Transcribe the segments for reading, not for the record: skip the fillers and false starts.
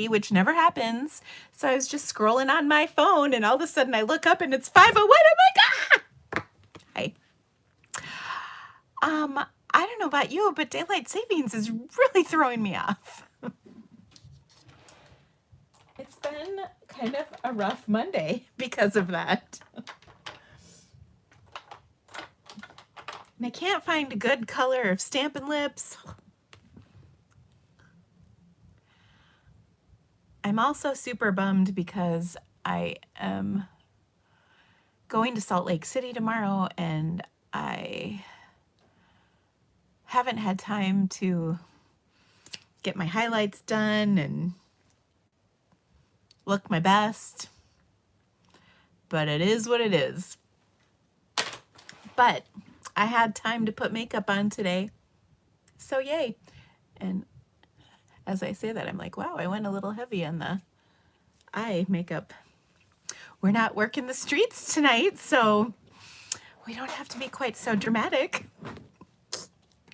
which never happens. So I was just scrolling on my phone and all of a sudden I look up and it's 5:01. I'm like, ah! Hi. I don't know about you, but daylight savings is really throwing me off. It's been kind of a rough Monday because of that. And I can't find a good color of Stampin' Lips. I'm also super bummed because I am going to Salt Lake City tomorrow and I haven't had time to get my highlights done and look my best. But it is what it is. But I had time to put makeup on today. So yay. And as I say that, I'm like, wow, I went a little heavy on the eye makeup. We're not working the streets tonight, so we don't have to be quite so dramatic.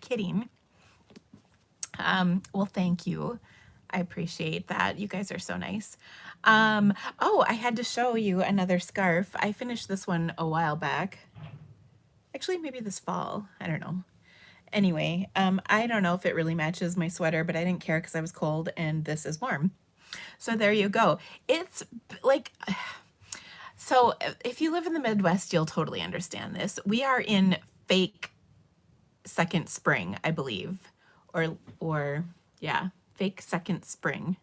Kidding. Well, thank you. I appreciate that. You guys are so nice. Oh, I had to show you another scarf. I finished this one a while back. Actually, maybe this fall. I don't know. Anyway, I don't know if it really matches my sweater, but I didn't care because I was cold and this is warm. So there you go. It's like, so if you live in the Midwest, you'll totally understand this. We are in fake second spring, I believe, or yeah, fake second spring.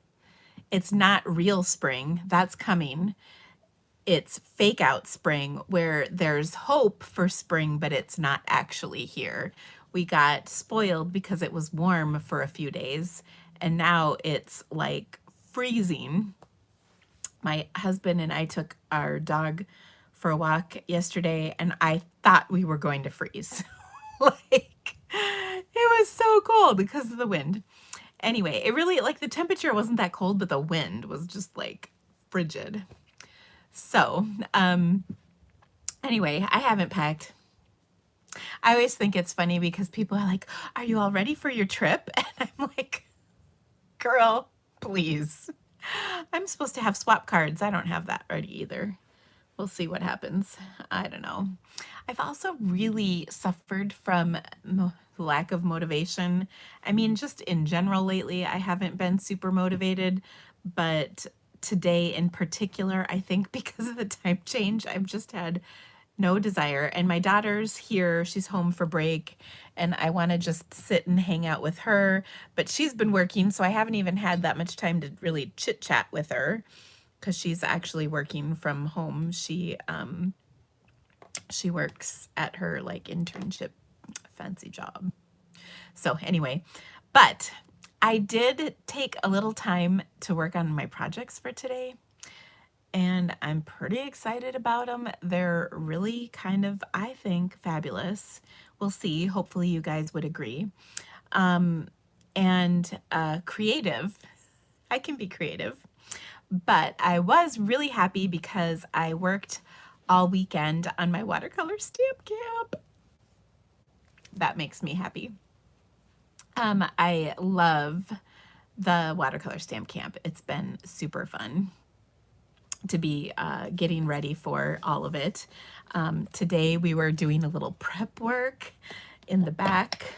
It's not real spring. That's coming. It's fake out spring where there's hope for spring, but it's not actually here. We got spoiled because it was warm for a few days and now it's like freezing. My husband and I took our dog for a walk yesterday and I thought we were going to freeze. Like, it was so cold because of the wind. Anyway, it really, like, the temperature wasn't that cold, but the wind was just like frigid. So, anyway, I haven't packed. I always think it's funny because people are like, are you all ready for your trip? And I'm like, girl, please. I'm supposed to have swap cards. I don't have that ready either. We'll see what happens. I don't know. I've also really suffered from lack of motivation. I mean, just in general lately, I haven't been super motivated, but today in particular, I think because of the time change, I've just had no desire. And my daughter's here, she's home for break, and I want to just sit and hang out with her. But she's been working, so I haven't even had that much time to really chit chat with her because she's actually working from home. She works at her like internship fancy job. So anyway, but I did take a little time to work on my projects for today, and I'm pretty excited about them. They're really kind of, I think, fabulous. We'll see. Hopefully you guys would agree. And creative. I can be creative. But I was really happy because I worked all weekend on my watercolor stamp camp. That makes me happy. I love the watercolor stamp camp. It's been super fun to be getting ready for all of it. Today we were doing a little prep work in the back,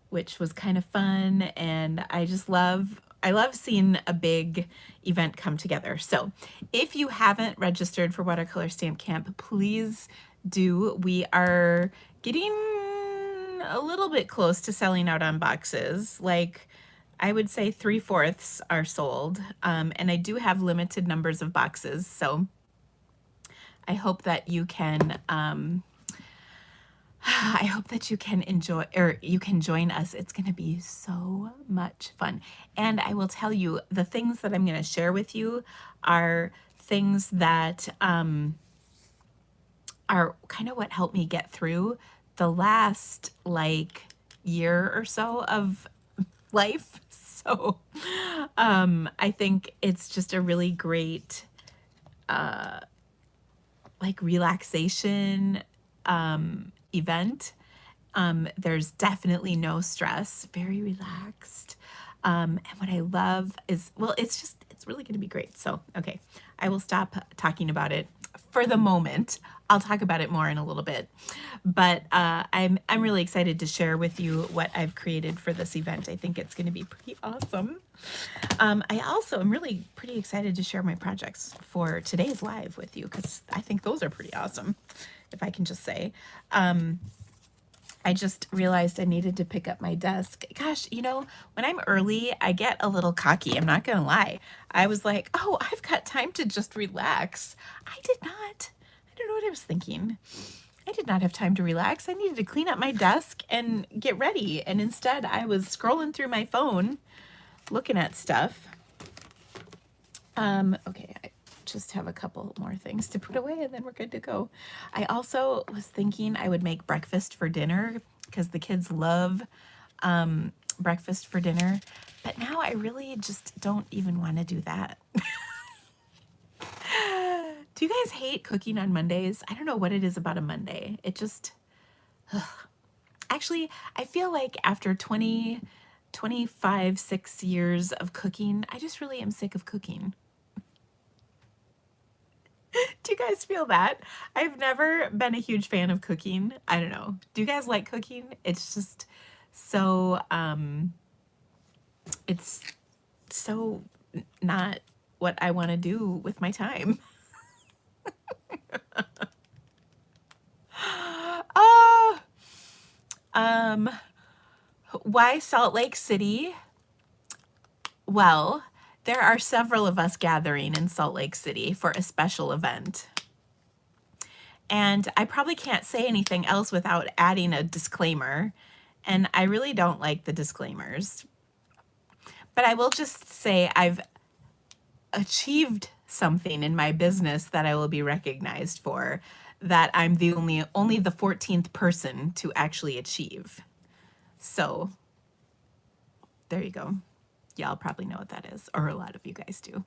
which was kind of fun, and I love seeing a big event come together. So if you haven't registered for Watercolor Stamp Camp, please do. We are getting a little bit close to selling out on boxes. Like, I would say 3/4 are sold, and I do have limited numbers of boxes. So I hope that you can I hope that you can enjoy, or you can join us. It's going to be so much fun. And I will tell you, the things that I'm going to share with you are things that are kind of what helped me get through the last like year or so of life. So I think it's just a really great like relaxation event. There's definitely no stress, very relaxed. And what I love is, well, it's really going to be great. So, okay, I will stop talking about it for the moment. I'll talk about it more in a little bit, but I'm really excited to share with you what I've created for this event. I think it's going to be pretty awesome. I also am really pretty excited to share my projects for today's live with you because I think those are pretty awesome, if I can just say. I just realized I needed to pick up my desk. Gosh, when I'm early, I get a little cocky. I'm not going to lie. I was like, oh, I've got time to just relax. I did not. I don't know what I was thinking. I did not have time to relax. I needed to clean up my desk and get ready. And instead, I was scrolling through my phone, looking at stuff. Okay, I just have a couple more things to put away and then we're good to go. I also was thinking I would make breakfast for dinner because the kids love breakfast for dinner, but now I really just don't even want to do that. Do you guys hate cooking on Mondays? I don't know what it is about a Monday. It just, actually, I feel like after 25, 6 years of cooking, I just really am sick of cooking. Do you guys feel that? I've never been a huge fan of cooking. I don't know. Do you guys like cooking? It's just so it's so not what I want to do with my time. Oh, why Salt Lake City? Well, there are several of us gathering in Salt Lake City for a special event. And I probably can't say anything else without adding a disclaimer. And I really don't like the disclaimers. But I will just say I've achieved something in my business that I will be recognized for, that I'm the only the 14th person to actually achieve. So there you go. Y'all probably know what that is, or a lot of you guys do.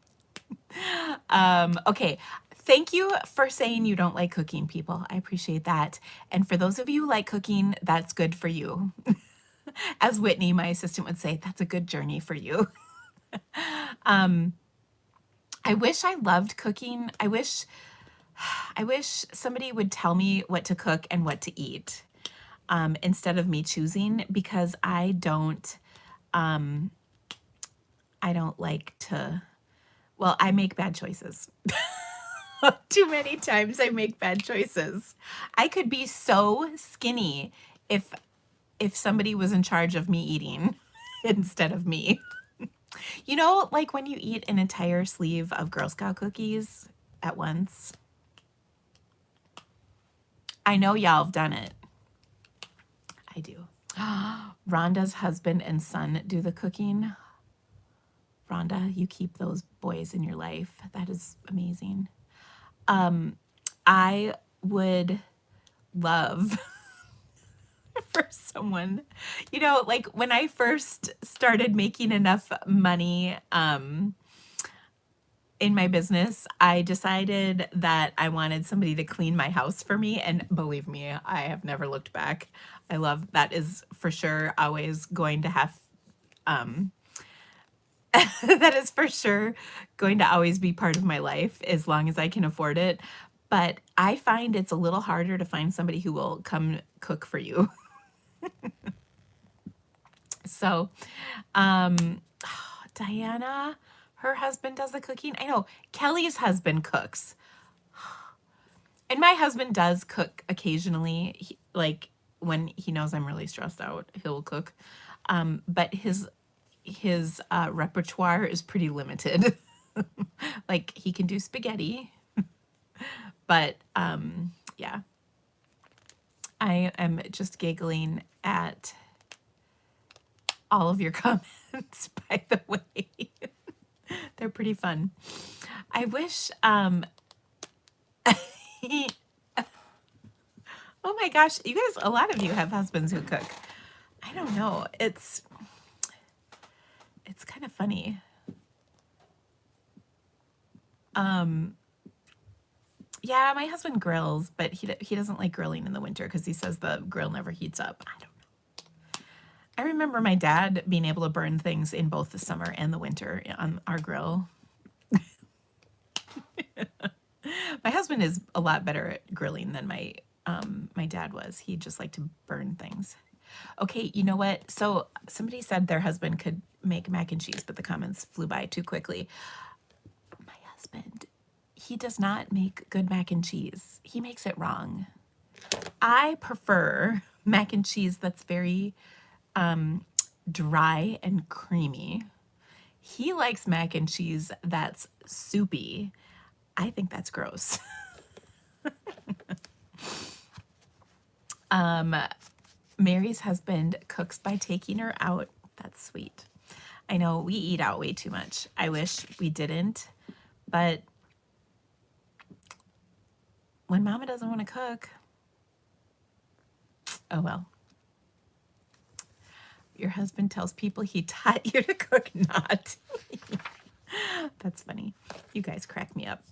Okay, thank you for saying you don't like cooking, people. I appreciate that. And for those of you who like cooking, that's good for you. As Whitney, my assistant, would say, that's a good journey for you. I wish I loved cooking. I wish somebody would tell me what to cook and what to eat, instead of me choosing, because I don't like to, well, I make bad choices. Too many times I make bad choices. I could be so skinny if somebody was in charge of me eating instead of me. Like when you eat an entire sleeve of Girl Scout cookies at once. I know y'all have done it. I do. Rhonda's husband and son do the cooking. Rhonda, you keep those boys in your life. That is amazing. I would love for someone, like when I first started making enough money in my business, I decided that I wanted somebody to clean my house for me. And believe me, I have never looked back. I love that is for sure always going to have that is for sure going to always be part of my life as long as I can afford it. But I find it's a little harder to find somebody who will come cook for you. So, Diana, her husband does the cooking. I know Kelly's husband cooks. And my husband does cook occasionally. Like when he knows I'm really stressed out, he'll cook. But his repertoire is pretty limited. Like he can do spaghetti, but yeah. I am just giggling at all of your comments, by the way. They're pretty fun. I wish oh my gosh, you guys, a lot of you have husbands who cook. I don't know. It's kind of funny. Yeah, my husband grills, but he doesn't like grilling in the winter because he says the grill never heats up. I don't know. I remember my dad being able to burn things in both the summer and the winter on our grill. My husband is a lot better at grilling than my dad was. He just liked to burn things. Okay, you know what? So somebody said their husband could make mac and cheese, but the comments flew by too quickly. My husband, he does not make good mac and cheese. He makes it wrong. I prefer mac and cheese that's very dry and creamy. He likes mac and cheese that's soupy. I think that's gross. Mary's husband cooks by taking her out. That's sweet. I know we eat out way too much. I wish we didn't, but when mama doesn't want to cook, oh well. Your husband tells people he taught you to cook, not. That's funny. You guys crack me up.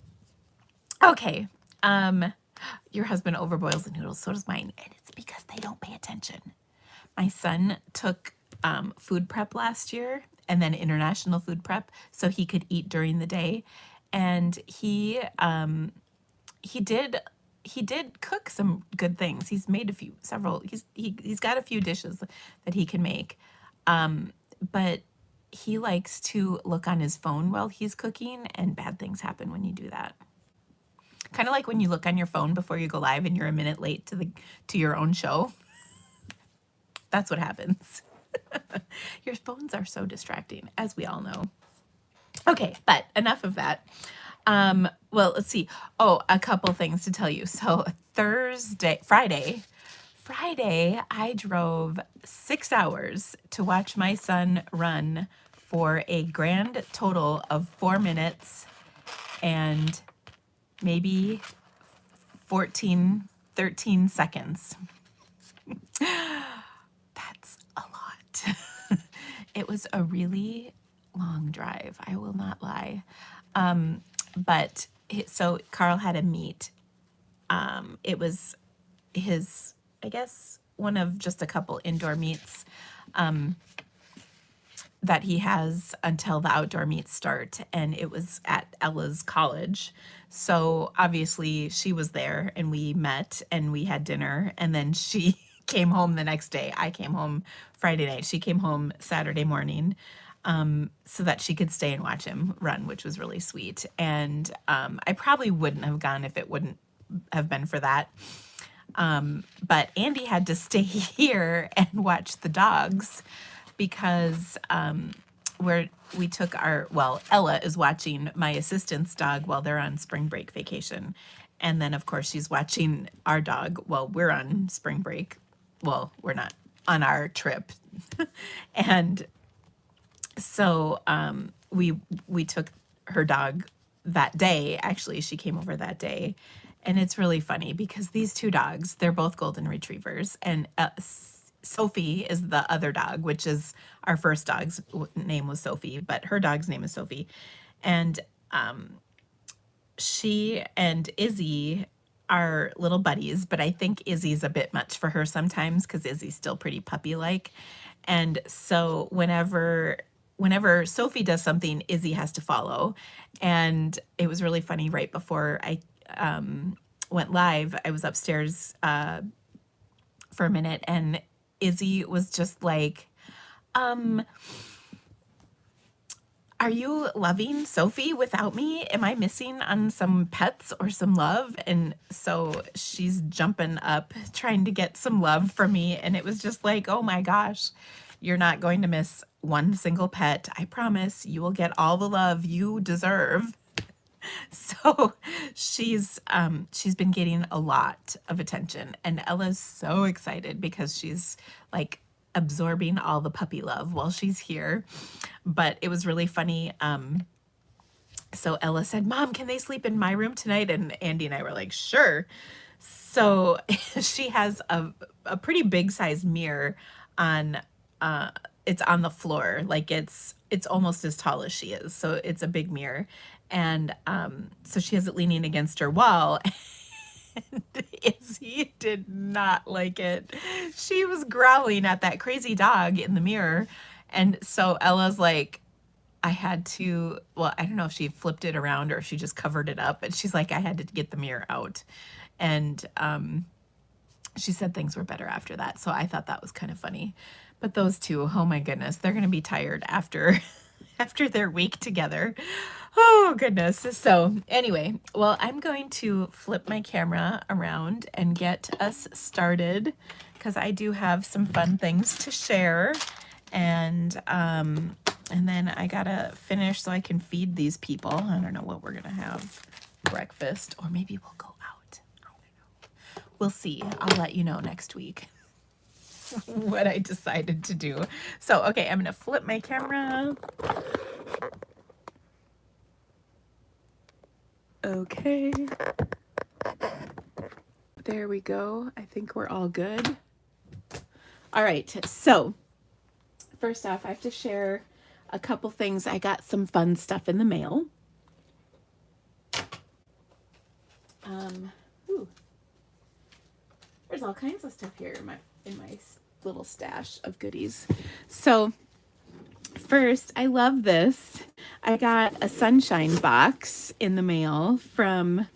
Okay. Your husband overboils the noodles, so does mine, and it's because they don't pay attention. My son took food prep last year and then international food prep so he could eat during the day, and he did cook some good things. He's made several. He's got a few dishes that he can make, but he likes to look on his phone while he's cooking, and bad things happen when you do that. Kind of like when you look on your phone before you go live and you're a minute late to your own show. That's what happens. Your phones are so distracting, as we all know. Okay, but enough of that. Well, let's see. Oh, a couple things to tell you. So Friday, I drove 6 hours to watch my son run for a grand total of 4 minutes and maybe 13 seconds. That's a lot. It was a really long drive, I will not lie. But so Carl had a meet. It was his, I guess, one of just a couple indoor meets that he has until the outdoor meets start. And it was at Ella's college. So obviously she was there and we met and we had dinner. And then she came home the next day. I came home Friday night. She came home Saturday morning. So that she could stay and watch him run, which was really sweet. And I probably wouldn't have gone if it wouldn't have been for that. But Andy had to stay here and watch the dogs because Ella is watching my assistant's dog while they're on spring break vacation. And then, of course, she's watching our dog while we're on spring break. Well, we're not on our trip. And so we took her dog that day. Actually, she came over that day. And it's really funny because these two dogs, they're both golden retrievers. And Sophie is the other dog, which is our first dog's name was Sophie, but her dog's name is Sophie. And she and Izzy are little buddies, but I think Izzy's a bit much for her sometimes because Izzy's still pretty puppy-like. And so whenever Sophie does something, Izzy has to follow. And it was really funny. Right before I went live, I was upstairs for a minute, and Izzy was just like, are you loving Sophie without me? Am I missing on some pets or some love? And so she's jumping up, trying to get some love from me. And it was just like, oh my gosh, you're not going to miss one single pet. I promise you will get all the love you deserve. So she's been getting a lot of attention, and Ella's so excited because she's like absorbing all the puppy love while she's here. But it was really funny. So Ella said, "Mom, can they sleep in my room tonight?" And Andy and I were like, "Sure." So she has a pretty big sized mirror on it's on the floor, like it's almost as tall as she is, so it's a big mirror. And so she has it leaning against her wall. And Izzy did not like it. She was growling at that crazy dog in the mirror. And so Ella's like, I had to, well, I don't know if she flipped it around or if she just covered it up, but she's like, I had to get the mirror out. And she said things were better after that. So I thought that was kind of funny. But those two, oh my goodness, they're going to be tired after after their week together. Oh goodness. So anyway, well, I'm going to flip my camera around and get us started because I do have some fun things to share. And then I gotta finish so I can feed these people. I don't know what we're gonna have breakfast, or maybe we'll go out. I don't know. We'll see. I'll let you know next week what I decided to do. So, okay, I'm gonna flip my camera. Okay. There we go. I think we're all good. All right, so first off, I have to share a couple things. I got some fun stuff in the mail. Ooh, there's all kinds of stuff here in my little stash of goodies. So first, I love this. I got a sunshine box in the mail from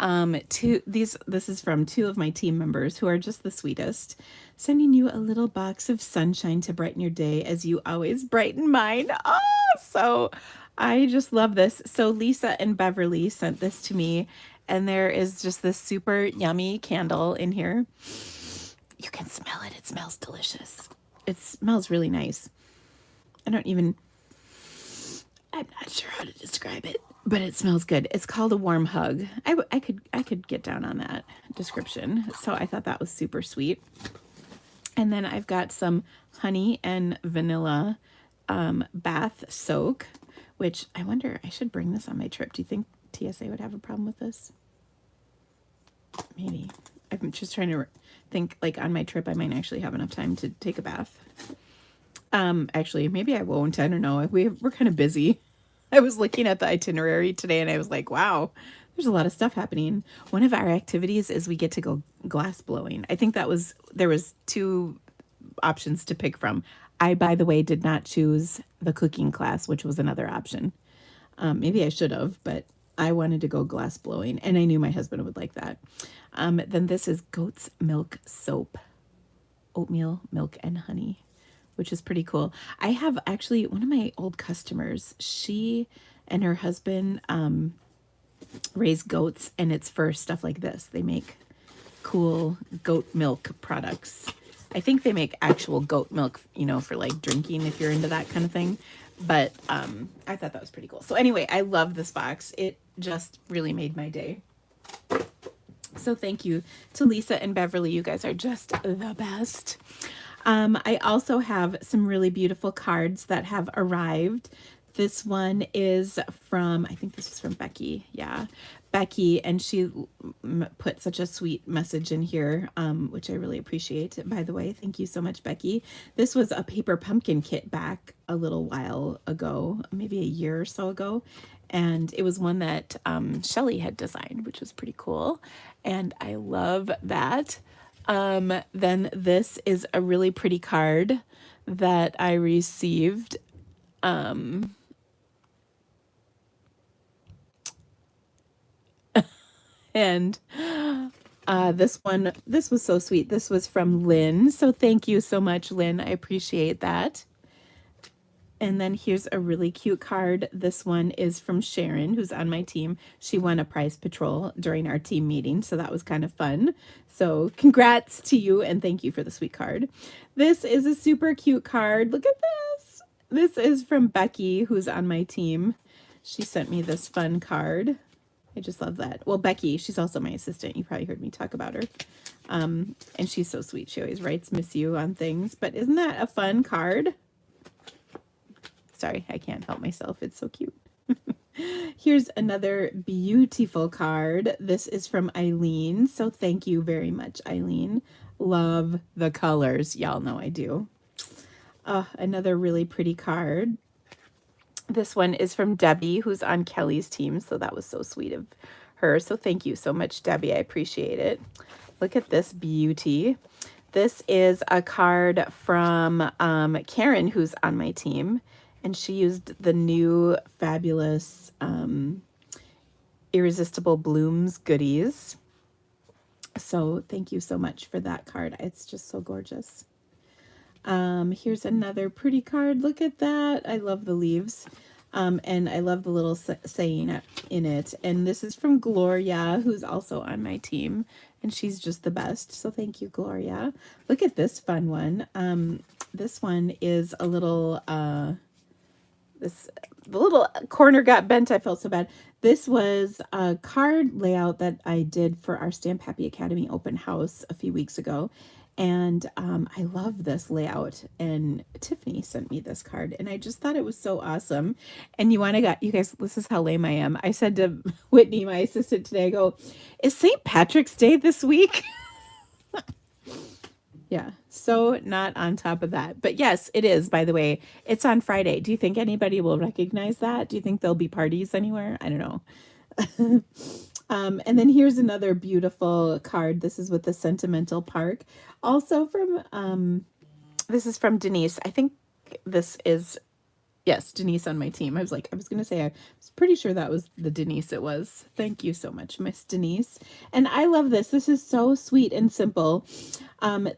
this is from two of my team members who are just the sweetest. Sending you a little box of sunshine to brighten your day as you always brighten mine. Oh, so I just love this. So Lisa and Beverly sent this to me, and there is just this super yummy candle in here. You can smell it. It smells delicious. It smells really nice. I'm not sure how to describe it, but it smells good. It's called a warm hug. I could get down on that description. So I thought that was super sweet. And then I've got some honey and vanilla bath soak, which I wonder, I should bring this on my trip. Do you think TSA would have a problem with this? Maybe. I'm just trying to think, like, on my trip I might actually have enough time to take a bath. Actually, maybe I won't. I don't know. We're kind of busy. I was looking at the itinerary today and I was like, wow, there's a lot of stuff happening. One of our activities is we get to go glass blowing. I think there was two options to pick from. I, by the way, did not choose the cooking class, which was another option. Maybe I should have, but I wanted to go glass blowing and I knew my husband would like that. Then this is goat's milk soap, oatmeal, milk, and honey, which is pretty cool. I have actually one of my old customers, she and her husband raise goats, and it's for stuff like this. They make cool goat milk products. I think they make actual goat milk, for like drinking if you're into that kind of thing. But I thought that was pretty cool. So anyway, I love this box. It just really made my day. So thank you to Lisa and Beverly. You guys are just the best. I also have some really beautiful cards that have arrived. This one is from, I think this is from Becky. Yeah, Becky. And she put such a sweet message in here, which I really appreciate. By the way, thank you so much, Becky. This was a paper pumpkin kit back a little while ago, maybe a year or so ago. And it was one that Shelly had designed, which was pretty cool. And I love that. Then this is a really pretty card that I received. And this was so sweet. This was from Lynn. So thank you so much, Lynn. I appreciate that. And then here's a really cute card. This one is from Sharon, who's on my team. She won a prize patrol during our team meeting, so that was kind of fun. So congrats to you, and thank you for the sweet card. This is a super cute card. Look at this. This is from Becky, who's on my team. She sent me this fun card. I just love that. Well, Becky, she's also my assistant. You probably heard me talk about her. And she's so sweet. She always writes miss you on things. But isn't that a fun card? Sorry, I can't help myself. It's so cute. Here's another beautiful card. This is from Eileen. So thank you very much, Eileen. Love the colors. Y'all know I do. Another really pretty card. This one is from Debbie, who's on Kelly's team. So that was so sweet of her. So thank you so much, Debbie. I appreciate it. Look at this beauty. This is a card from Karen, who's on my team, and she used the new fabulous Irresistible Blooms goodies. So thank you so much for that card. It's just so gorgeous. Here's another pretty card. Look at that. I love the leaves. And I love the little saying in it. And this is from Gloria, who's also on my team. And she's just the best. So thank you, Gloria. Look at this fun one. This one is a little, the little corner got bent. I felt so bad. This was a card layout that I did for our Stamp Happy Academy open house a few weeks ago. And I love this layout, and Tiffany sent me this card, and I just thought it was so awesome. And you guys, this is how lame I am. I said to Whitney, my assistant today, I go, is St. Patrick's Day this week? Yeah, so not on top of that. But yes, it is, by the way. It's on Friday. Do you think anybody will recognize that? Do you think there'll be parties anywhere? I don't know. And then here's another beautiful card. This is with the Sentimental Park. Also from, this is from Denise. I think this is, yes, Denise on my team. I was going to say, I was pretty sure that was the Denise it was. Thank you so much, Miss Denise. And I love this. This is so sweet and simple.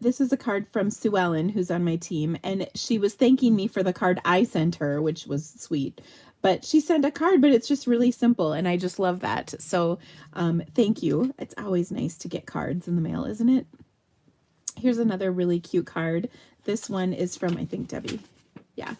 This is a card from Sue Ellen, who's on my team. And she was thanking me for the card I sent her, which was sweet. But she sent a card, but it's just really simple, and I just love that. So thank you. It's always nice to get cards in the mail, isn't it? Here's another really cute card. This one is from, I think, Debbie. Yeah,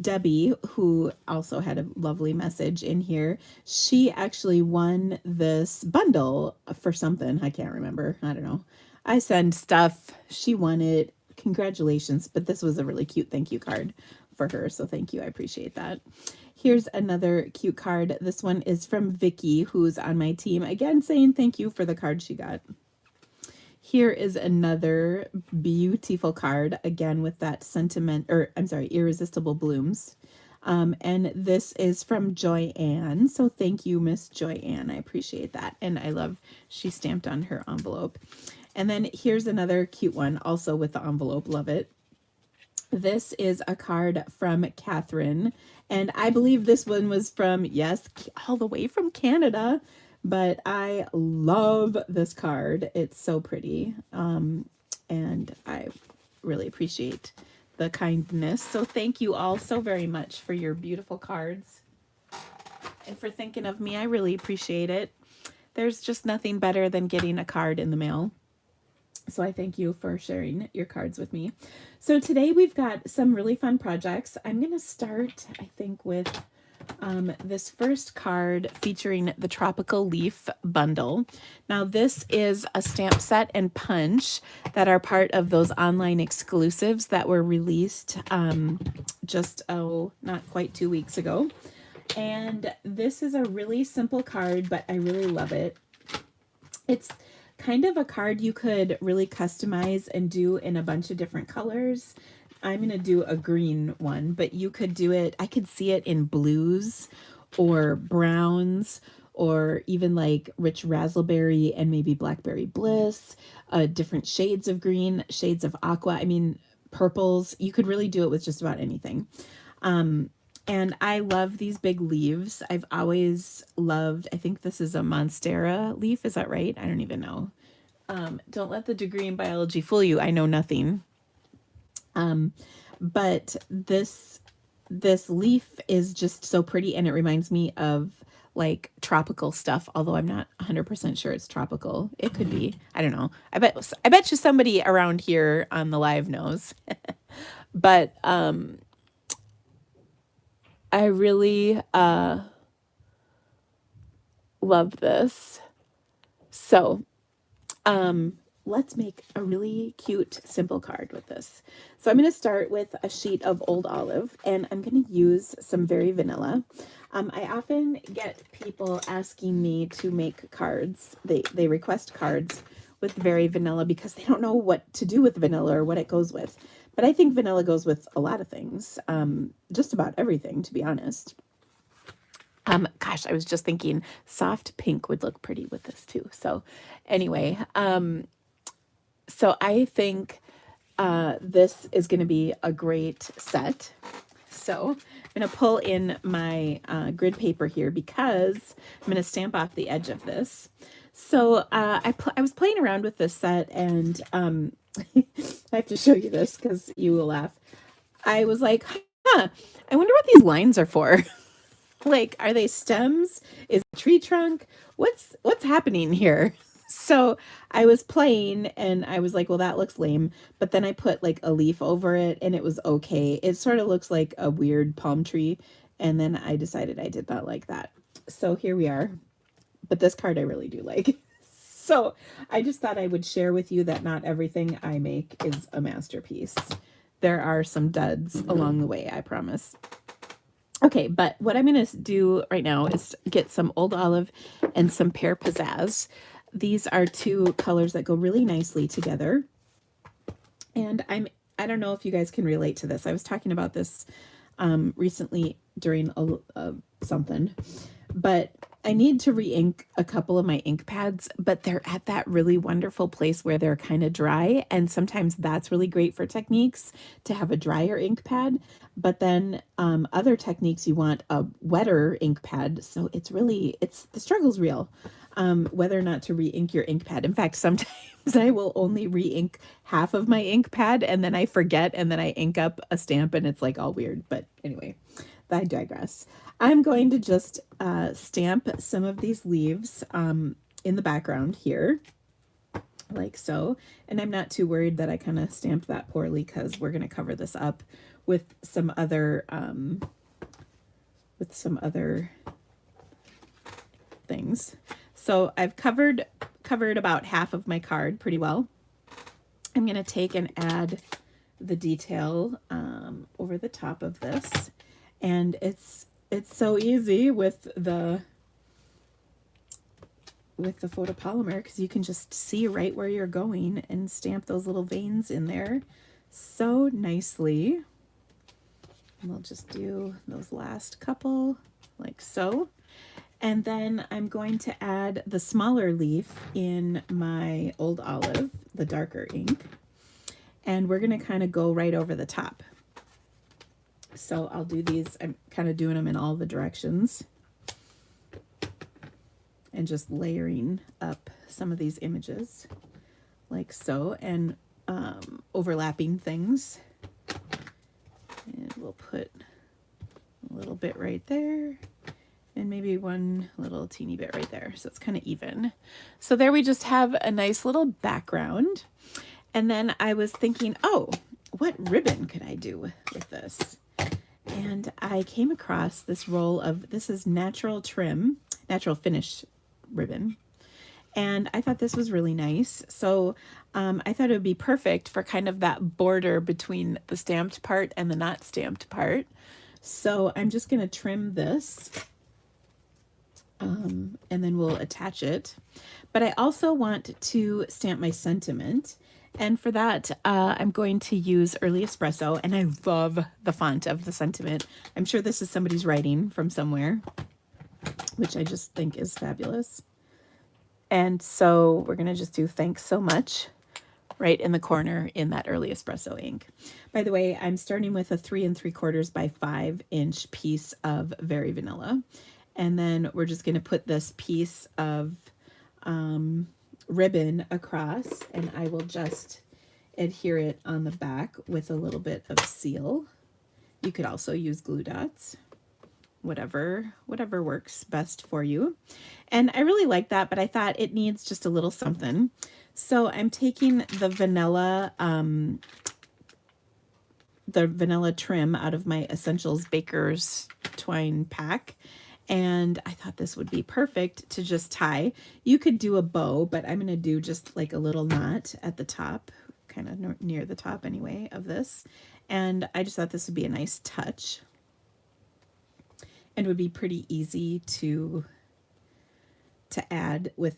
Debbie, who also had a lovely message in here. She actually won this bundle for something. I can't remember. I don't know. I send stuff. She won it. Congratulations. But this was a really cute thank you card for her. So thank you. I appreciate that. Here's another cute card. This one is from Vicky, who's on my team. Again, saying thank you for the card she got. Here is another beautiful card, again with that Irresistible Blooms. And this is from Joy Ann. So thank you, Miss Joy Ann. I appreciate that. And I love she stamped on her envelope. And then here's another cute one, also with the envelope. Love it. This is a card from Catherine, and I believe this one was from, yes, all the way from Canada, but I love this card. It's so pretty, and I really appreciate the kindness. So thank you all so very much for your beautiful cards and for thinking of me. I really appreciate it. There's just nothing better than getting a card in the mail. So I thank you for sharing your cards with me. So today we've got some really fun projects. I'm going to start, I think, with this first card featuring the Tropical Leaf Bundle. Now this is a stamp set and punch that are part of those online exclusives that were released just, not quite 2 weeks ago. And this is a really simple card, but I really love it. It's kind of a card you could really customize and do in a bunch of different colors. I'm going to do a green one, but you could do it, I could see it in blues or browns or even like rich raspberry and maybe blackberry bliss, different shades of green, shades of aqua. I mean, purples. You could really do it with just about anything. And I love these big leaves. I've always loved, I think this is a Monstera leaf. Is that right? I don't even know. Don't let the degree in biology fool you. I know nothing. But this leaf is just so pretty, and it reminds me of like tropical stuff, although I'm not 100% sure it's tropical. It could be. I don't know. I bet you somebody around here on the live knows. But I really love this. So let's make a really cute, simple card with this. So I'm going to start with a sheet of Old Olive, and I'm going to use some Very Vanilla. I often get people asking me to make cards. They request cards with Very Vanilla because they don't know what to do with vanilla or what it goes with. But I think vanilla goes with a lot of things, just about everything, to be honest. Gosh, I was just thinking soft pink would look pretty with this too. So anyway, so I think this is going to be a great set. So I'm going to pull in my grid paper here because I'm going to stamp off the edge of this. So I was playing around with this set, and I have to show you this because you will laugh. I was like, huh, I wonder what these lines are for. Like, are they stems? Is it a tree trunk? What's happening here? So I was playing and I was like, well, that looks lame. But then I put like a leaf over it and it was okay. It sort of looks like a weird palm tree. And then I decided I did not like that. So here we are. But this card I really do like. So I just thought I would share with you that not everything I make is a masterpiece. There are some duds along the way, I promise. Okay, but what I'm going to do right now is get some Old Olive and some Pear Pizzazz. These are two colors that go really nicely together. And I don't know if you guys can relate to this. I was talking about this recently during something, but I need to re-ink a couple of my ink pads, but they're at that really wonderful place where they're kind of dry. And sometimes that's really great for techniques to have a drier ink pad. But then other techniques, you want a wetter ink pad. So the struggle's real whether or not to re-ink your ink pad. In fact, sometimes I will only re-ink half of my ink pad and then I forget and then I ink up a stamp and it's like all weird. But anyway, I digress. I'm going to just stamp some of these leaves in the background here, like so. And I'm not too worried that I kind of stamped that poorly because we're going to cover this up with some other things. So I've covered about half of my card pretty well. I'm going to take and add the detail over the top of this. And it's so easy with the photopolymer because you can just see right where you're going and stamp those little veins in there so nicely. And we'll just do those last couple like so. And then I'm going to add the smaller leaf in my Old Olive, the darker ink. And we're going to kind of go right over the top. So I'll do these, I'm kind of doing them in all the directions. And just layering up some of these images like so. And overlapping things. And we'll put a little bit right there. And maybe one little teeny bit right there. So it's kind of even. So there we just have a nice little background. And then I was thinking, oh, what ribbon could I do with this? And I came across this roll of, this is natural finish ribbon. And I thought this was really nice. So I thought it would be perfect for kind of that border between the stamped part and the not stamped part. So I'm just going to trim this. And then we'll attach it. But I also want to stamp my sentiment. And for that, I'm going to use Early Espresso. And I love the font of the sentiment. I'm sure this is somebody's writing from somewhere, which I just think is fabulous. And so we're going to just do thanks so much right in the corner in that Early Espresso ink. By the way, I'm starting with a 3 3/4 by 5 inch piece of Very Vanilla. And then we're just going to put this piece of ribbon across, and I will just adhere it on the back with a little bit of seal. You could also use glue dots, whatever works best for you. And I really like that, but I thought it needs just a little something. So I'm taking the vanilla trim out of my Essentials Baker's Twine pack. And I thought this would be perfect to just tie. You could do a bow, but I'm going to do just like a little knot at the top, kind of near the top anyway of this. And I just thought this would be a nice touch. And would be pretty easy to add with,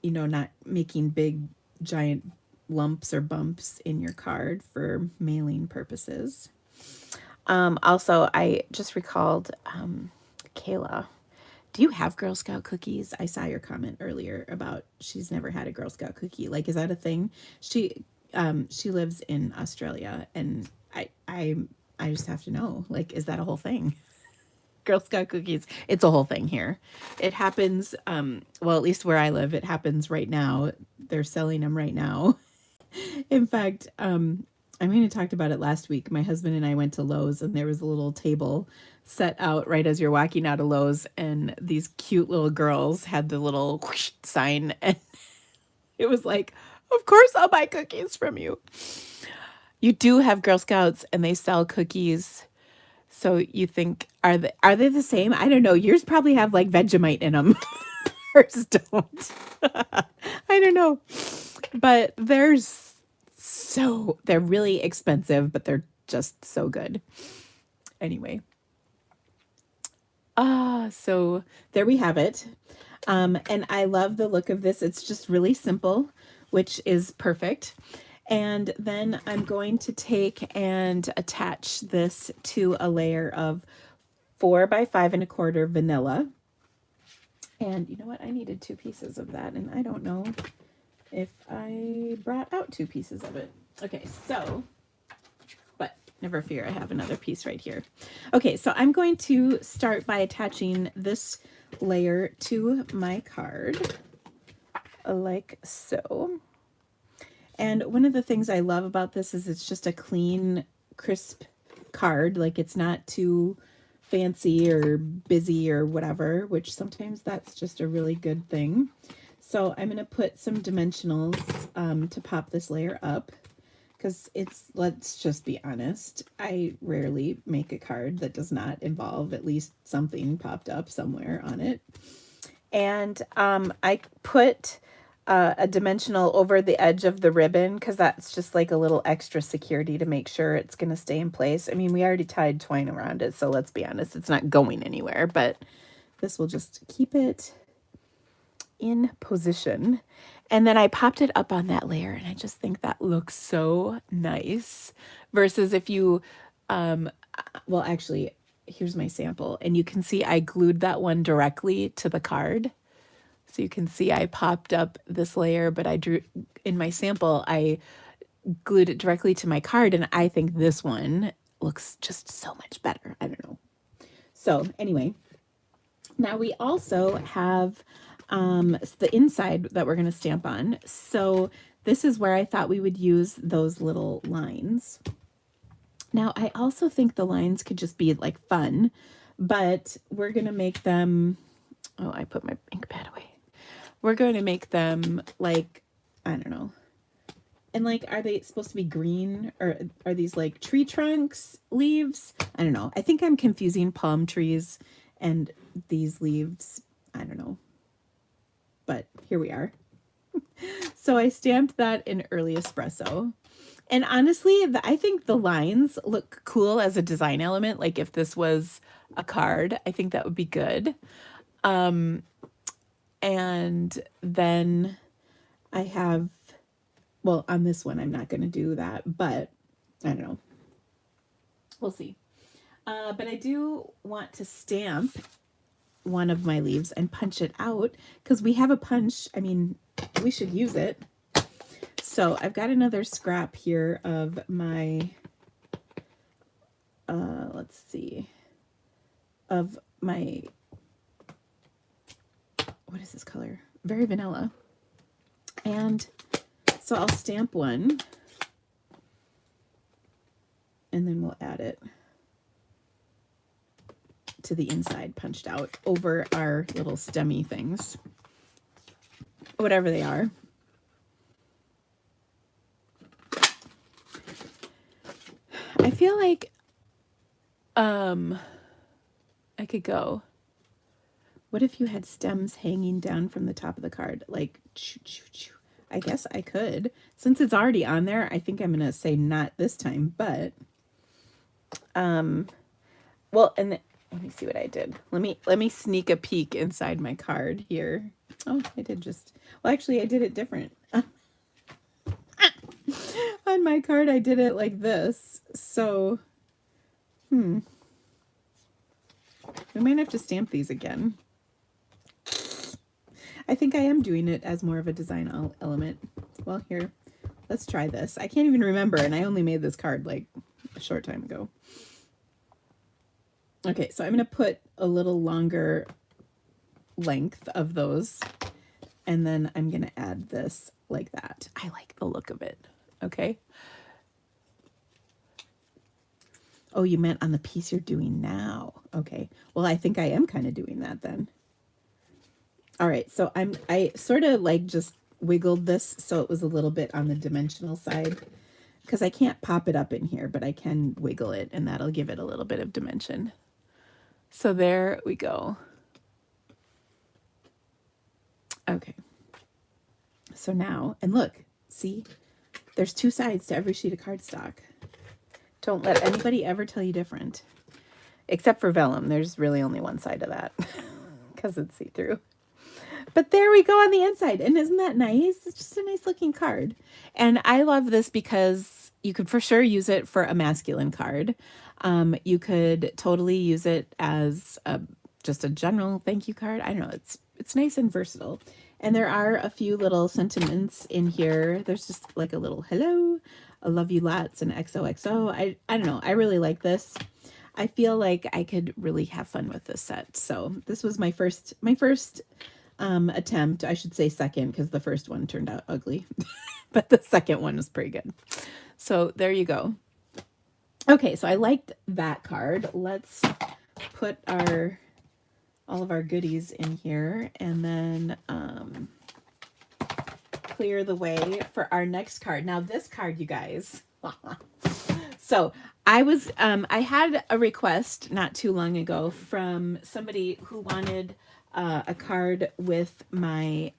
you know, not making big giant lumps or bumps in your card for mailing purposes. Also, I just recalled Kayla Do you have Girl Scout cookies? I saw your comment earlier about she's never had a Girl Scout cookie. Like, is that a thing? She lives in Australia, and I just have to know. Like, is that a whole thing? Girl Scout cookies. It's a whole thing here. It happens. Well, at least where I live, it happens right now. They're selling them right now. In fact, I mean, I talked about it last week. My husband and I went to Lowe's, and there was a little table set out right as you're walking out of Lowe's, and these cute little girls had the little whoosh sign, and it was like, of course I'll buy cookies from you. You do have Girl Scouts, and they sell cookies. So you think, are they the same? I don't know. Yours probably have like Vegemite in them. Ours don't. I don't know. But they're really expensive, but they're just so good. Anyway. So there we have it. And I love the look of this. It's just really simple, which is perfect. And then I'm going to take and attach this to a layer of 4 by 5 1/4 vanilla. And you know what? I needed 2 pieces of that, and I don't know if I brought out 2 pieces of it. Okay, so, but never fear, I have another piece right here. Okay, so I'm going to start by attaching this layer to my card, like so. And one of the things I love about this is it's just a clean, crisp card. Like, it's not too fancy or busy or whatever, which sometimes that's just a really good thing. So I'm going to put some dimensionals to pop this layer up, because let's just be honest, I rarely make a card that does not involve at least something popped up somewhere on it. And I put a dimensional over the edge of the ribbon, because that's just like a little extra security to make sure it's going to stay in place. I mean, we already tied twine around it, so let's be honest, it's not going anywhere, but this will just keep it in position. And then I popped it up on that layer, and I just think that looks so nice. Versus if you, well, actually, here's my sample, and you can see I glued that one directly to the card. So you can see I popped up this layer, but I drew, in my sample, I glued it directly to my card, and I think this one looks just so much better. I don't know. So anyway, now we also have the inside that we're going to stamp on. So this is where I thought we would use those little lines. Now, I also think the lines could just be like fun, but we're going to make them, oh, I put my ink pad away. We're going to make them like, I don't know. And like, are they supposed to be green, or are these like tree trunks, leaves? I don't know. I think I'm confusing palm trees and these leaves. I don't know. But here we are. So I stamped that in Early Espresso. And honestly, I think the lines look cool as a design element. Like, if this was a card, I think that would be good. And then I have, well, on this one, I'm not going to do that, but I don't know. We'll see. But I do want to stamp one of my leaves and punch it out, because we have a punch. I mean, we should use it. So I've got another scrap here of my, let's see, of my, what is this color? Very vanilla. And so I'll stamp one, and then we'll add it to the inside, punched out over our little stemmy things, whatever they are. I feel like I could go, what if you had stems hanging down from the top of the card, like choo, choo, choo. I guess I could, since it's already on there. I think I'm gonna say not this time, but well, and let me see what I did. Let me sneak a peek inside my card here. Oh, I did just, well, actually I did it different. On my card I did it like this. So we might have to stamp these again. I think I am doing it as more of a design element. Well, here, let's try this. I can't even remember, and I only made this card like a short time ago. Okay, so I'm going to put a little longer length of those, and then I'm going to add this like that. I like the look of it. Okay. Oh, you meant on the piece you're doing now. Okay. Well, I think I am kind of doing that then. All right. So I sort of like just wiggled this so it was a little bit on the dimensional side, because I can't pop it up in here, but I can wiggle it, and that'll give it a little bit of dimension. So there we go. Okay. So now, and look, see, there's two sides to every sheet of cardstock. Don't let anybody ever tell you different. Except for vellum. There's really only one side of that because it's see-through. But there we go on the inside. And isn't that nice? It's just a nice looking card. And I love this because you could for sure use it for a masculine card. You could totally use it as just a general thank you card. I don't know. It's nice and versatile. And there are a few little sentiments in here. There's just like a little hello, I love you lots, and XOXO. I don't know. I really like this. I feel like I could really have fun with this set. So this was my first attempt. I should say second, because the first one turned out ugly, but the second one was pretty good. So there you go. Okay, so I liked that card. Let's put all of our goodies in here, and then clear the way for our next card. Now this card, you guys. So I had a request not too long ago from somebody who wanted a card with my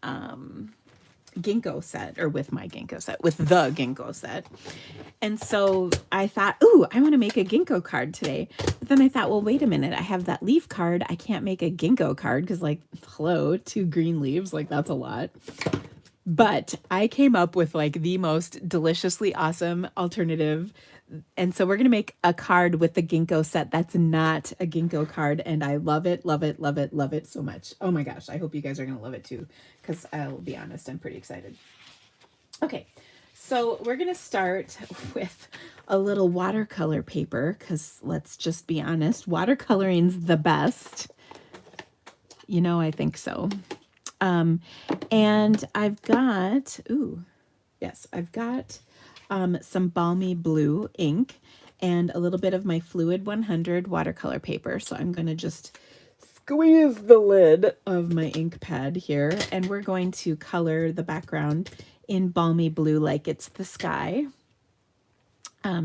Ginkgo set, or with my Ginkgo set, with the Ginkgo set. And so I thought, ooh, I want to make a Ginkgo card today. But then I thought, well, wait a minute. I have that leaf card. I can't make a Ginkgo card because, like, hello, 2 green leaves. Like, that's a lot. But I came up with like the most deliciously awesome alternative. And so we're going to make a card with the Ginkgo set that's not a Ginkgo card. And I love it, love it, love it, love it so much. Oh my gosh. I hope you guys are going to love it too, because I'll be honest, I'm pretty excited. Okay. So we're going to start with a little watercolor paper, because let's just be honest, watercoloring's the best. You know, I think so. And I've got, I've got some Balmy Blue ink and a little bit of my Fluid 100 watercolor paper. So I'm going to just squeeze the lid of my ink pad here, and we're going to color the background in Balmy Blue like it's the sky.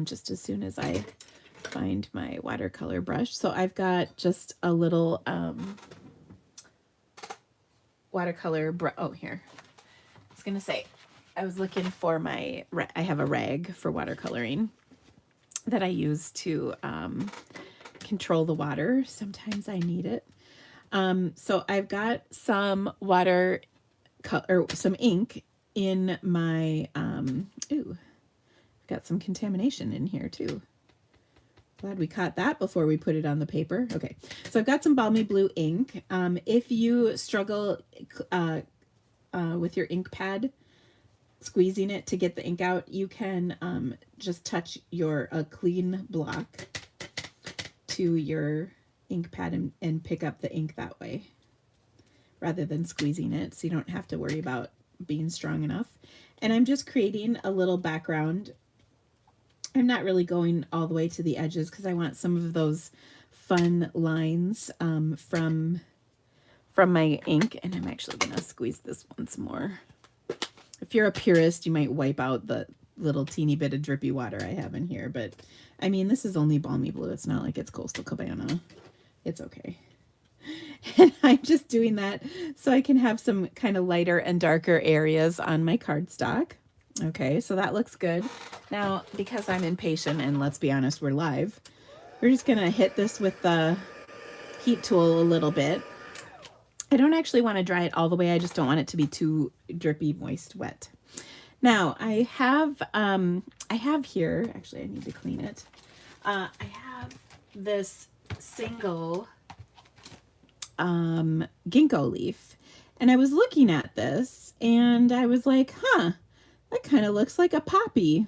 Just as soon as I find my watercolor brush. So I've got just a little watercolor here. I was gonna say, I was looking for I have a rag for watercoloring that I use to control the water. Sometimes I need it. So I've got some some ink in my I've got some contamination in here too. Glad we caught that before we put it on the paper. Okay, so I've got some Balmy Blue ink. If you struggle with your ink pad, squeezing it to get the ink out, you can just touch a clean block to your ink pad and pick up the ink that way, rather than squeezing it, so you don't have to worry about being strong enough. And I'm just creating a little background. I'm not really going all the way to the edges because I want some of those fun lines from my ink. And I'm actually going to squeeze this once more. If you're a purist, you might wipe out the little teeny bit of drippy water I have in here. But, I mean, this is only Balmy Blue. It's not like it's Coastal Cabana. It's okay. And I'm just doing that so I can have some kind of lighter and darker areas on my cardstock. Okay, so that looks good. Now, because I'm impatient, and let's be honest, we're live, we're just going to hit this with the heat tool a little bit. I don't actually want to dry it all the way. I just don't want it to be too drippy, moist, wet. Now, I have here, actually I need to clean it. I have this single ginkgo leaf. And I was looking at this and I was like, huh, that kind of looks like a poppy.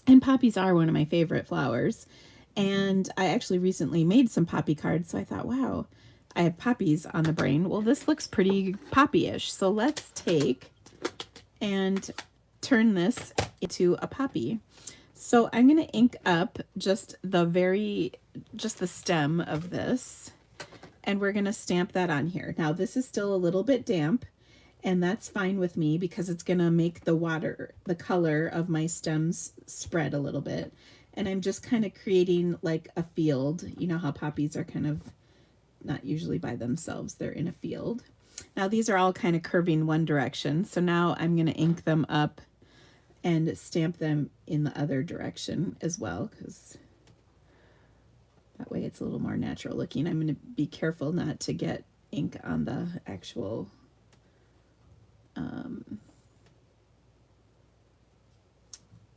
And poppies are one of my favorite flowers. And I actually recently made some poppy cards. So I thought, wow, I have poppies on the brain. Well, this looks pretty poppy-ish. So let's take and turn this into a poppy. So I'm going to ink up just the stem of this, and we're going to stamp that on here. Now this is still a little bit damp, and that's fine with me because it's going to make the color of my stems spread a little bit. And I'm just kind of creating like a field. You know how poppies are kind of not usually by themselves, they're in a field. Now these are all kind of curving one direction. So now I'm going to ink them up and stamp them in the other direction as well, because that way it's a little more natural looking. I'm going to be careful not to get ink on the actual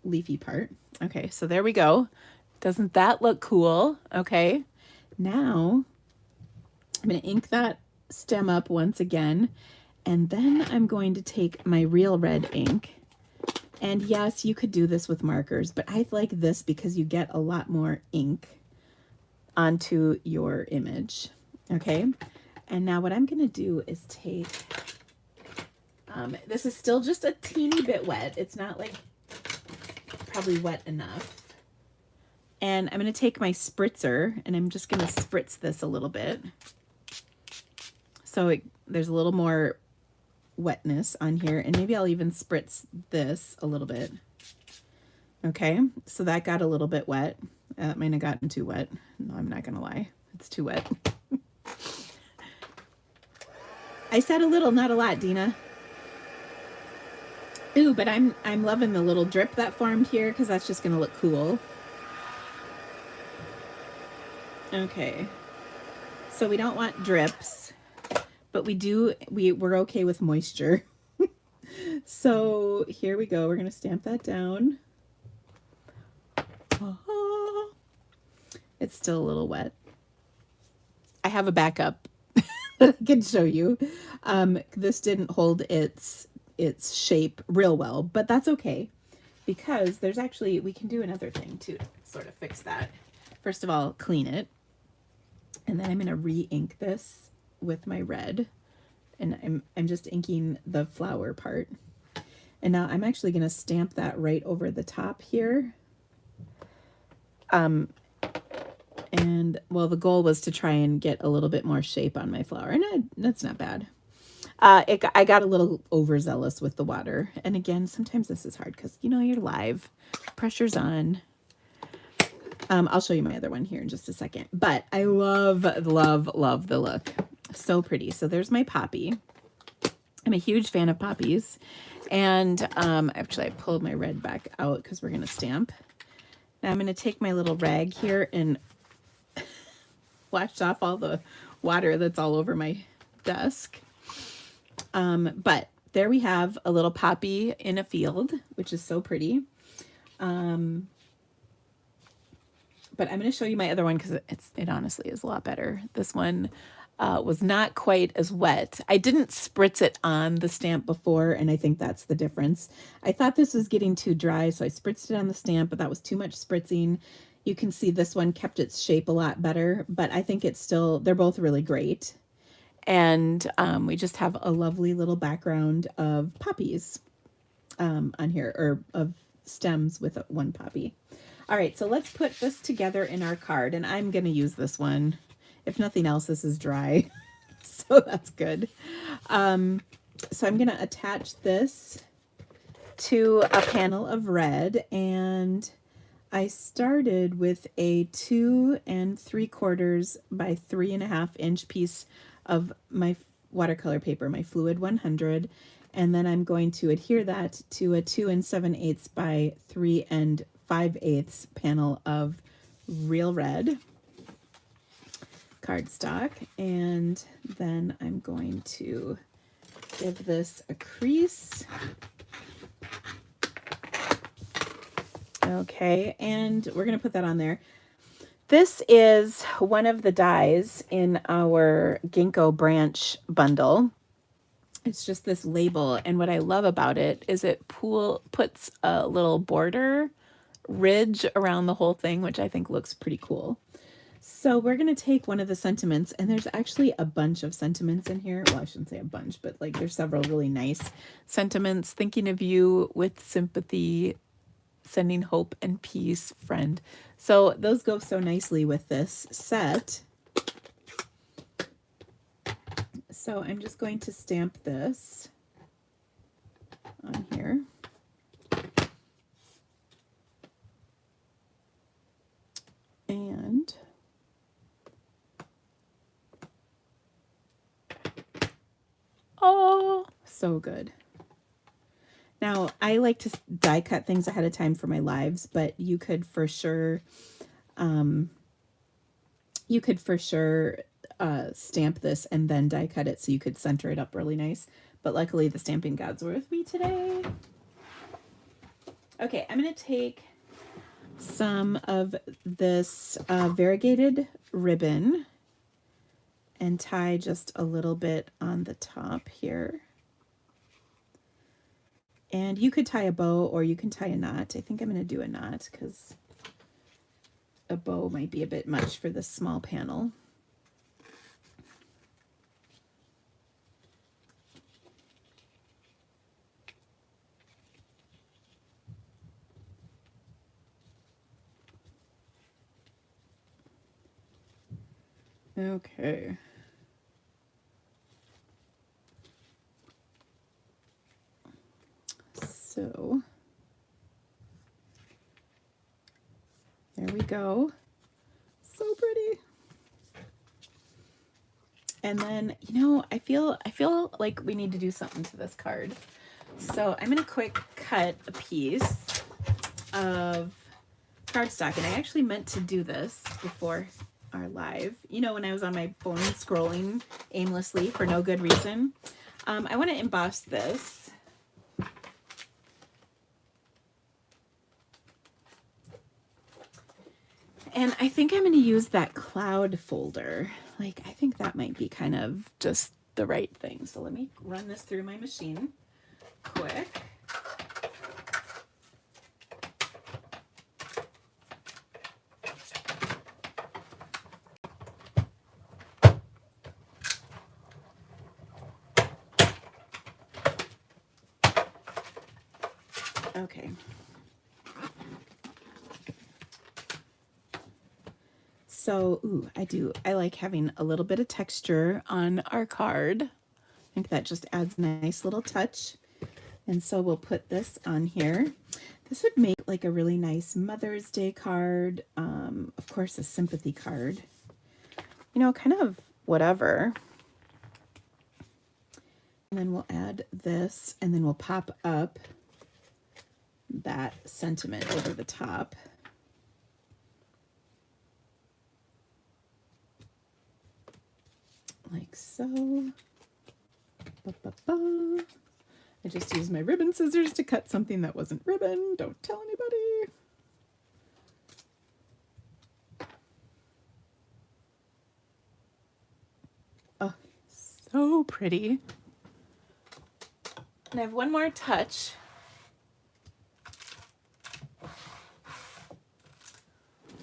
leafy part. Okay, so there we go. Doesn't that look cool? Okay, now I'm going to ink that stem up once again, and then I'm going to take my Real Red ink. And yes, you could do this with markers, but I like this because you get a lot more ink onto your image. Okay, and now what I'm going to do is take, this is still just a teeny bit wet. It's not like probably wet enough. And I'm going to take my spritzer and I'm just going to spritz this a little bit. So there's a little more wetness on here, and maybe I'll even spritz this a little bit. Okay, so that got a little bit wet. That might have gotten too wet. No, I'm not gonna lie, it's too wet. I said a little, not a lot, Dina. Ooh, but I'm loving the little drip that formed here because that's just gonna look cool. Okay, so we don't want drips, but we're okay with moisture. So here we go. We're gonna stamp that down. It's still a little wet. I have a backup that I can show you. This didn't hold its shape real well, but that's okay because there's actually, we can do another thing to sort of fix that. First of all, clean it. And then I'm going to re-ink this with my red. And I'm just inking the flower part. And now I'm actually going to stamp that right over the top here. And well, the goal was to try and get a little bit more shape on my flower, and that's not bad. I got a little overzealous with the water, and again, sometimes this is hard because you're live, pressure's on. I'll show you my other one here in just a second, but I love the look. So pretty. So there's my poppy. I'm a huge fan of poppies, and actually I pulled my red back out because we're gonna stamp. Now I'm going to take my little rag here and wash off all the water that's all over my desk. But there we have a little poppy in a field, which is so pretty. But I'm going to show you my other one because it honestly is a lot better. This one was not quite as wet. I didn't spritz it on the stamp before, and I think that's the difference. I thought this was getting too dry, so I spritzed it on the stamp, but that was too much spritzing. You can see this one kept its shape a lot better, but I think they're both really great. And we just have a lovely little background of poppies on here, or of stems with one poppy. All right, so let's put this together in our card, and I'm going to use this one. If nothing else, this is dry, so that's good. So I'm going to attach this to a panel of red, and I started with a 2 3/4 by 3.5 inch piece of my watercolor paper, my Fluid 100, and then I'm going to adhere that to a 2 7/8 by 3 5/8 panel of Real Red cardstock, and then I'm going to give this a crease. Okay, and we're going to put that on there. This is one of the dies in our Ginkgo branch bundle. It's just this label, and what I love about it is it puts a little border ridge around the whole thing, which I think looks pretty cool. So we're going to take one of the sentiments, and there's actually a bunch of sentiments in here. Well, I shouldn't say a bunch, but like there's several really nice sentiments. Thinking of you with sympathy, sending hope and peace, friend. So those go so nicely with this set. So I'm just going to stamp this on here. And oh, so good. Now, I like to die cut things ahead of time for my lives, but you could for sure stamp this and then die cut it so you could center it up really nice. But luckily the stamping gods were with me today. Okay, I'm going to take some of this variegated ribbon and tie just a little bit on the top here. And you could tie a bow or you can tie a knot. I think I'm going to do a knot because a bow might be a bit much for this small panel. Okay. So there we go. So pretty. And then, you know, I feel like we need to do something to this card. So I'm going to quick cut a piece of cardstock. And I actually meant to do this before our live. You know, when I was on my phone scrolling aimlessly for no good reason. I want to emboss this. And I think I'm going to use that cloud folder. Like, I think that might be kind of just the right thing. So let me run this through my machine quick. Okay. So, ooh, I like having a little bit of texture on our card. I think that just adds a nice little touch. And so we'll put this on here. This would make like a really nice Mother's Day card. Of course, a sympathy card. You know, kind of whatever. And then we'll add this, and then we'll pop up that sentiment over the top. Like so. Ba-ba-ba. I just used my ribbon scissors to cut something that wasn't ribbon. Don't tell anybody. Oh, so pretty. And I have one more touch.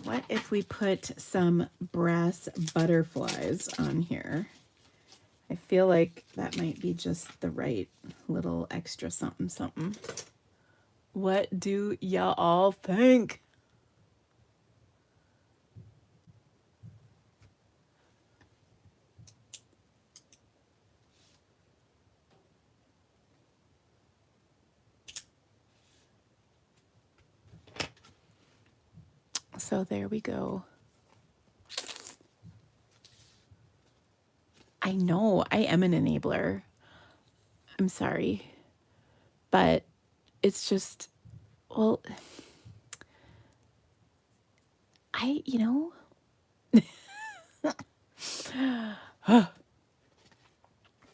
What if we put some brass butterflies on here? I feel like that might be just the right little extra something something. What do y'all think? So there we go. I know I am an enabler. I'm sorry. But it's just, well, you know.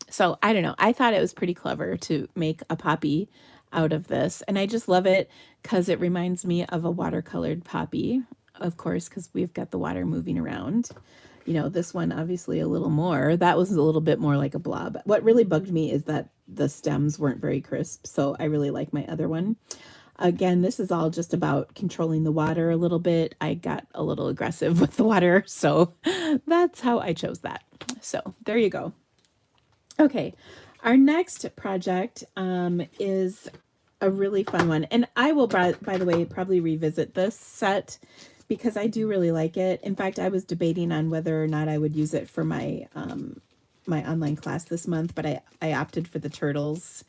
So I don't know. I thought it was pretty clever to make a poppy out of this. And I just love it because it reminds me of a watercolored poppy, of course, because we've got the water moving around. You know, this one obviously a little more. That was a little bit more like a blob. What really bugged me is that the stems weren't very crisp, so I really like my other one. Again, this is all just about controlling the water a little bit. I got a little aggressive with the water, so that's how I chose that. So there you go. Okay, our next project is a really fun one. And I will, by the way, probably revisit this set because I do really like it. In fact, I was debating on whether or not I would use it for my my online class this month, but I opted for the turtles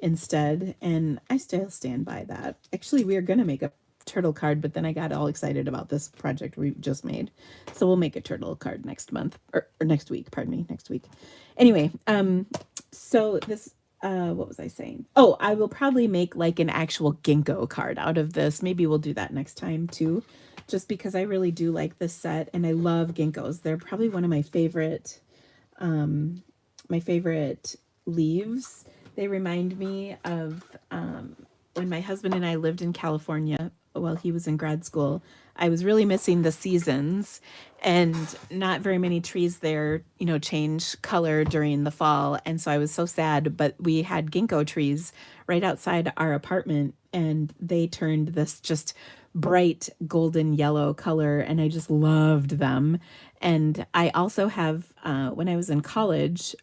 instead, and I still stand by that. Actually, we are going to make a turtle card, but then I got all excited about this project we just made. So we'll make a turtle card next month or next week, pardon me, next week. Anyway, so this what was I saying? Oh, I will probably make like an actual ginkgo card out of this. Maybe we'll do that next time too, just because I really do like this set and I love ginkgos. They're probably one of my favorite leaves. They remind me of when my husband and I lived in California while he was in grad school. I was really missing the seasons and not very many trees there, you know, change color during the fall. And so I was so sad, but we had ginkgo trees right outside our apartment and they turned this just bright golden yellow color and I just loved them. And I also have, when I was in college,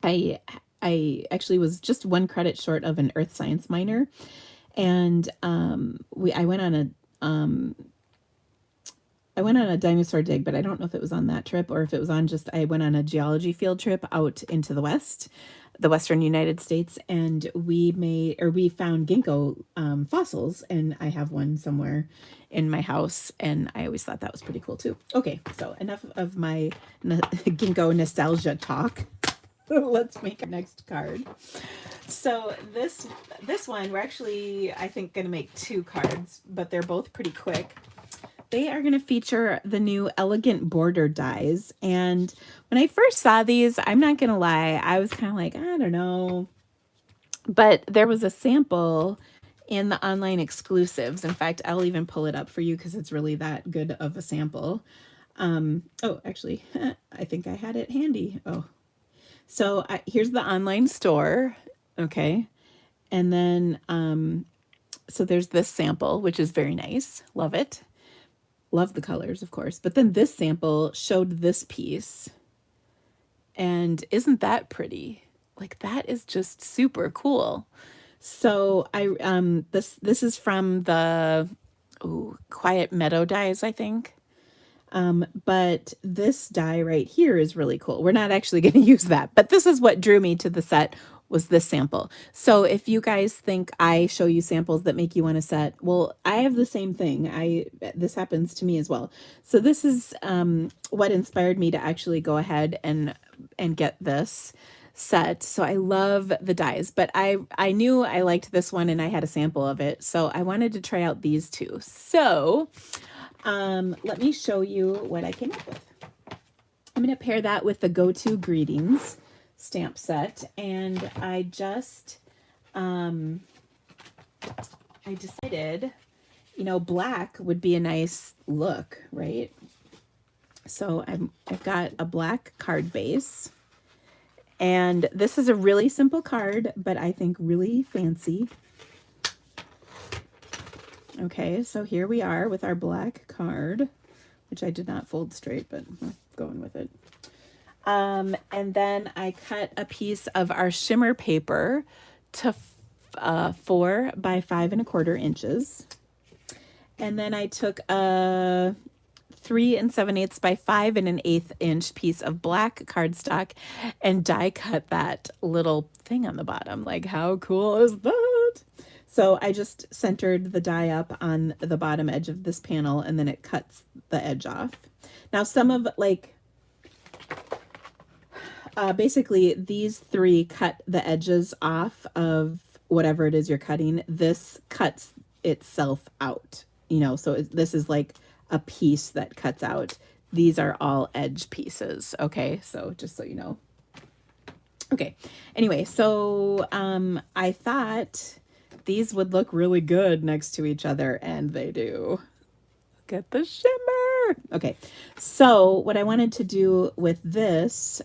I I actually was just one credit short of an earth science minor, and I went on a dinosaur dig, but I don't know if it was on that trip or if it was on just I went on a geology field trip out into the western United States, and we found ginkgo fossils, and I have one somewhere in my house, and I always thought that was pretty cool too. Okay, so enough of my ginkgo nostalgia talk. Let's make our next card. So this one we're actually I think going to make two cards, but they're both pretty quick. They are going to feature the new Elegant Border dies. And when I first saw these, I'm not going to lie, I was kind of like, I don't know. But there was a sample in the online exclusives. In fact, I'll even pull it up for you because it's really that good of a sample. Oh, actually, I think I had it handy. Oh, so here's the online store. Okay. And then, so there's this sample, which is very nice. Love it. Love the colors, of course. But then this sample showed this piece. And isn't that pretty? Like that is just super cool. So this is from the Quiet Meadow dies, I think. But this die right here is really cool. We're not actually going to use that, but this is what drew me to the set was this sample. So if you guys think I show you samples that make you want a set, well, I have the same thing. This happens to me as well. So this is what inspired me to actually go ahead and get this set. So I love the dies, but I knew I liked this one and I had a sample of it. So I wanted to try out these two. So let me show you what I came up with. I'm going to pair that with the Go-To Greetings stamp set, and I decided, you know, black would be a nice look, right? So I've got a black card base, and this is a really simple card, but I think really fancy. Okay, so here we are with our black card, which I did not fold straight, but I'm going with it. And then I cut a piece of our shimmer paper to 4 by 5 1/4 inches. And then I took a 3 7/8 by 5 1/8 inch piece of black cardstock and die cut that little thing on the bottom. Like, how cool is that? So I just centered the die up on the bottom edge of this panel, and then it cuts the edge off. Now some of basically these three cut the edges off of whatever it is you're cutting. This cuts itself out, you know, so this is like a piece that cuts out. These are all edge pieces. Okay, so just so you know. Okay, anyway, so I thought these would look really good next to each other, and they do. Look at the shimmer. Okay, so what I wanted to do with this,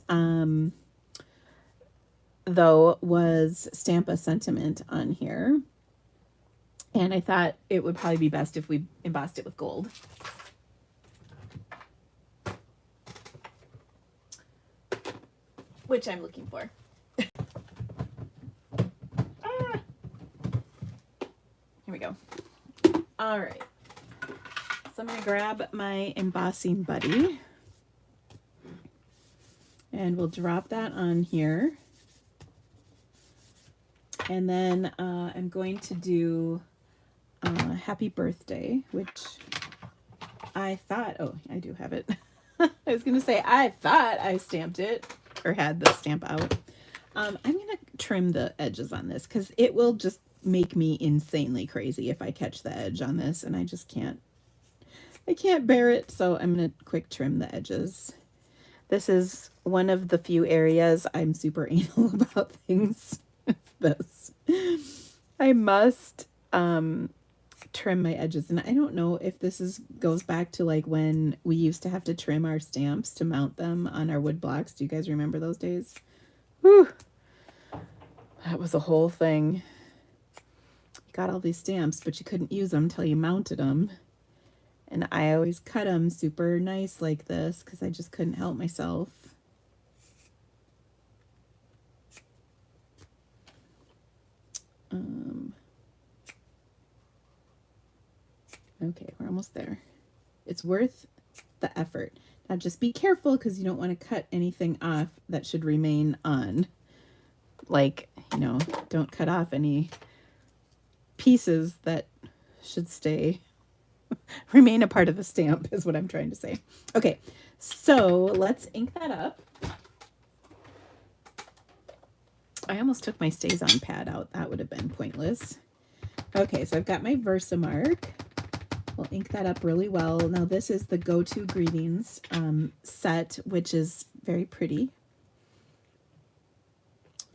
though, was stamp a sentiment on here. And I thought it would probably be best if we embossed it with gold. Which I'm looking for. Ah. Here we go. All right. So I'm going to grab my embossing buddy. And we'll drop that on here. And then I'm going to do Happy Birthday, which I thought, oh, I do have it. I was going to say, I thought I stamped it or had the stamp out. I'm going to trim the edges on this because it will just make me insanely crazy if I catch the edge on this, and I just can't. I can't bear it, so I'm going to quick trim the edges. This is one of the few areas I'm super anal about things. It's this. I must trim my edges, and I don't know if this goes back to like when we used to have to trim our stamps to mount them on our wood blocks. Do you guys remember those days? Whew. That was a whole thing. You got all these stamps, but you couldn't use them until you mounted them. And I always cut them super nice like this because I just couldn't help myself. Okay, we're almost there. It's worth the effort. Now just be careful because you don't want to cut anything off that should remain on. Like, you know, don't cut off any pieces that should stay, remain a part of the stamp is what I'm trying to say. Okay, so let's ink that up. I almost took my Stays-On pad out. That would have been pointless. Okay, so I've got my Versamark. We'll ink that up really well. Now this is the Go-To Greetings set, which is very pretty.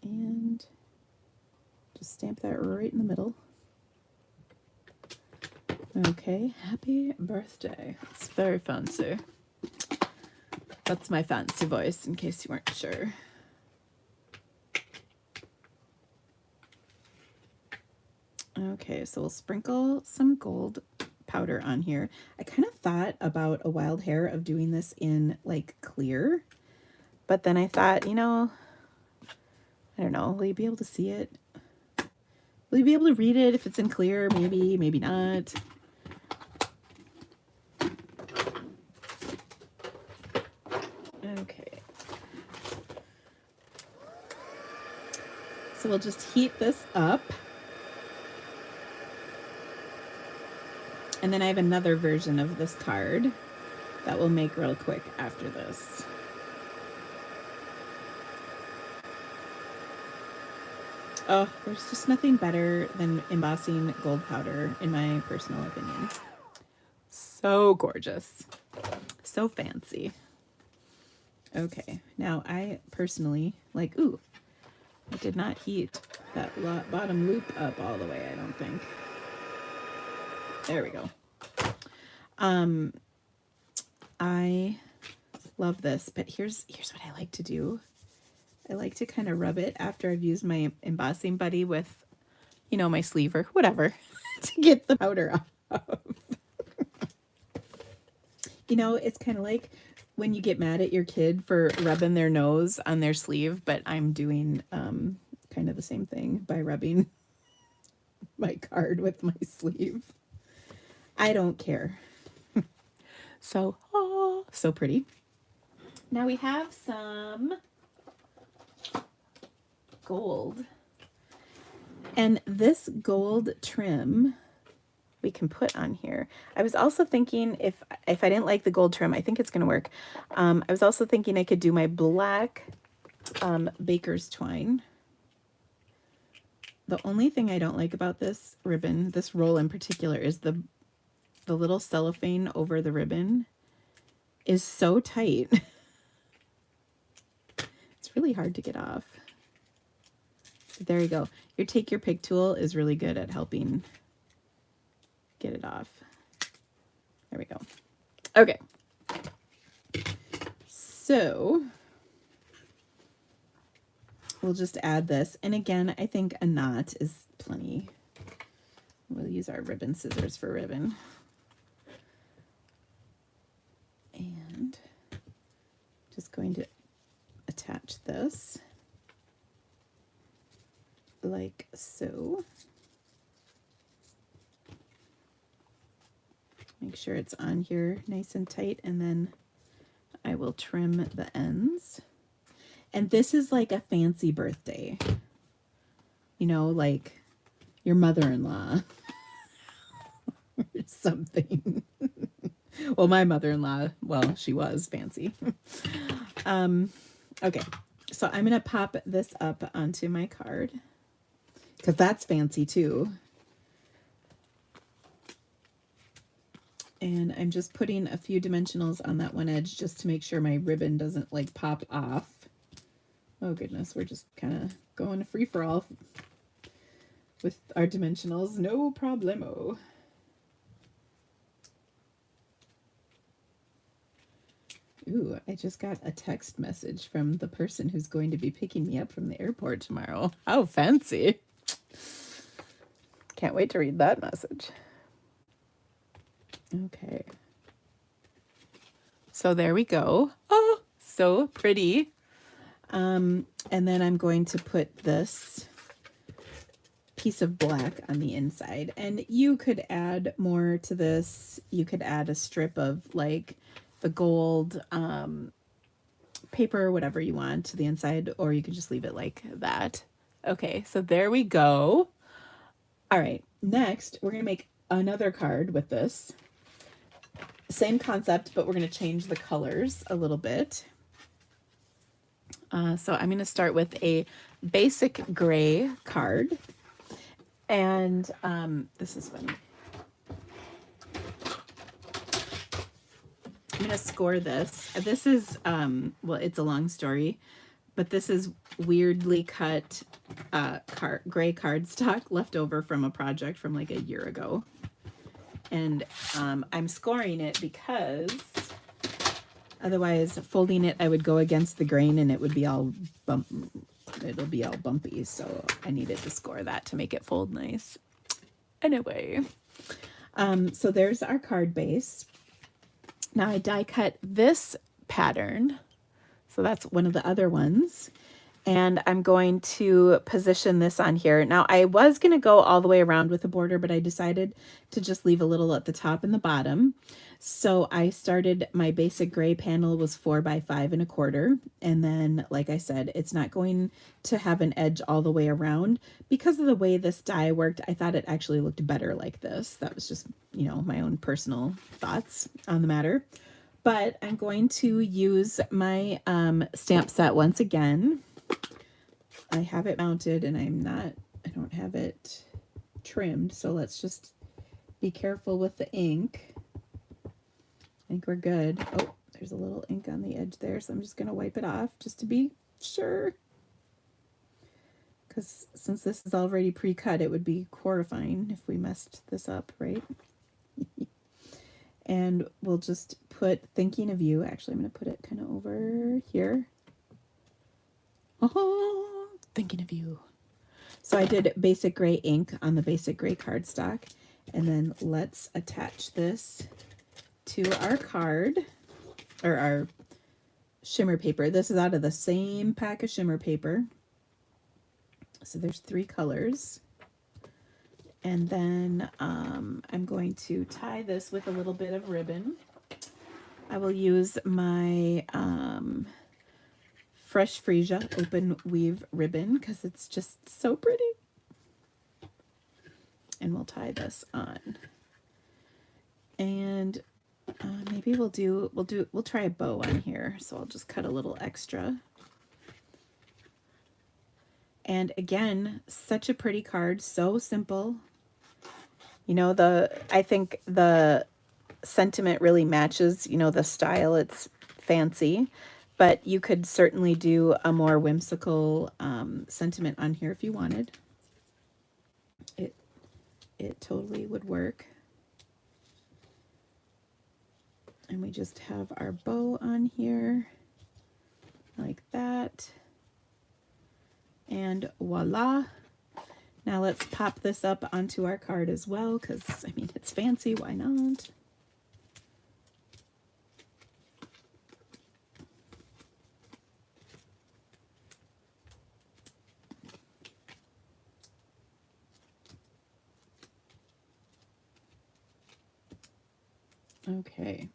And just stamp that right in the middle. Okay, happy birthday. It's very fancy. That's my fancy voice, in case you weren't sure. Okay, so we'll sprinkle some gold powder on here. I kind of thought about a wild hair of doing this in like clear, but then I thought, you know, I don't know, will you be able to see it? Will you be able to read it if it's in clear? Maybe, maybe not. Okay. So we'll just heat this up. And then I have another version of this card that we'll make real quick after this. Oh, there's just nothing better than embossing gold powder, in my personal opinion. So gorgeous. So fancy. Okay, now I personally like, ooh, I did not heat that bottom loop up all the way, I don't think. There we go. I love this, but here's what I like to do. I like to kind of rub it after I've used my embossing buddy with, you know, my sleeve or whatever to get the powder off. You know, it's kind of like when you get mad at your kid for rubbing their nose on their sleeve, but I'm doing kind of the same thing by rubbing my card with my sleeve. I don't care. So, oh, so pretty. Now we have some gold. And this gold trim we can put on here. I was also thinking if I didn't like the gold trim, I think it's going to work. I was also thinking I could do my black baker's twine. The only thing I don't like about this ribbon, this roll in particular, is the little cellophane over the ribbon is so tight. It's really hard to get off. But there you go. Your Take Your Pick tool is really good at helping get it off. There we go. Okay, So we'll just add this. And again, I think a knot is plenty. We'll use our ribbon scissors for ribbon. And just going to attach this like so. Make sure it's on here nice and tight, and then I will trim the ends. And this is like a fancy birthday, you know, like your mother-in-law or something. Well, my mother-in-law, well, she was fancy. Okay, so I'm gonna pop this up onto my card because that's fancy too. And I'm just putting a few dimensionals on that one edge just to make sure my ribbon doesn't like pop off. Oh goodness, we're just kind of going free for all with our dimensionals, no problemo. Ooh, I just got a text message from the person who's going to be picking me up from the airport tomorrow. How fancy. Can't wait to read that message. Okay. So there we go. Oh, so pretty. And then I'm going to put this piece of black on the inside. And you could add more to this. You could add a strip of like the gold paper, whatever you want to the inside, or you could just leave it like that. Okay, so there we go. All right, next we're gonna make another card with this. Same concept, but we're gonna change the colors a little bit. So I'm gonna start with a basic gray card. And this is funny. I'm gonna score this. This is well, it's a long story, but this is weirdly cut gray cardstock left over from a project from like a year ago. And I'm scoring it because otherwise folding it I would go against the grain and it would be all it'll be all bumpy, so I needed to score that to make it fold nice. Anyway, so there's our card base. Now I die cut this pattern, so that's one of the other ones, and I'm going to position this on here. Now I was going to go all the way around with a border, but I decided to just leave a little at the top and the bottom. So I started, my basic gray panel was 4 by 5 1/4. And then, like I said, it's not going to have an edge all the way around. Because of the way this die worked, I thought it actually looked better like this. That was just, you know, my own personal thoughts on the matter. But I'm going to use my stamp set once again. I have it mounted and I don't have it trimmed. So let's just be careful with the ink. I think we're good. Oh, there's a little ink on the edge there, so I'm just going to wipe it off just to be sure. Because since this is already pre-cut, it would be horrifying if we messed this up, right? And we'll just put Thinking of You. Actually, I'm going to put it kind of over here. Oh, Thinking of You. So I did basic gray ink on the basic gray cardstock. And then let's attach this to our card, or our shimmer paper. This is out of the same pack of shimmer paper. So there's 3 colors. And then I'm going to tie this with a little bit of ribbon. I will use my Fresh Freesia open weave ribbon because it's just so pretty. And we'll tie this on. And maybe we'll try a bow on here. So I'll just cut a little extra. And again, such a pretty card, so simple. You know, I think the sentiment really matches, you know, the style. It's fancy, but you could certainly do a more whimsical sentiment on here if you wanted. It totally would work. And we just have our bow on here. like that. And voila. Now let's pop this up onto our card as well, because, I mean, it's fancy, why not? Okay.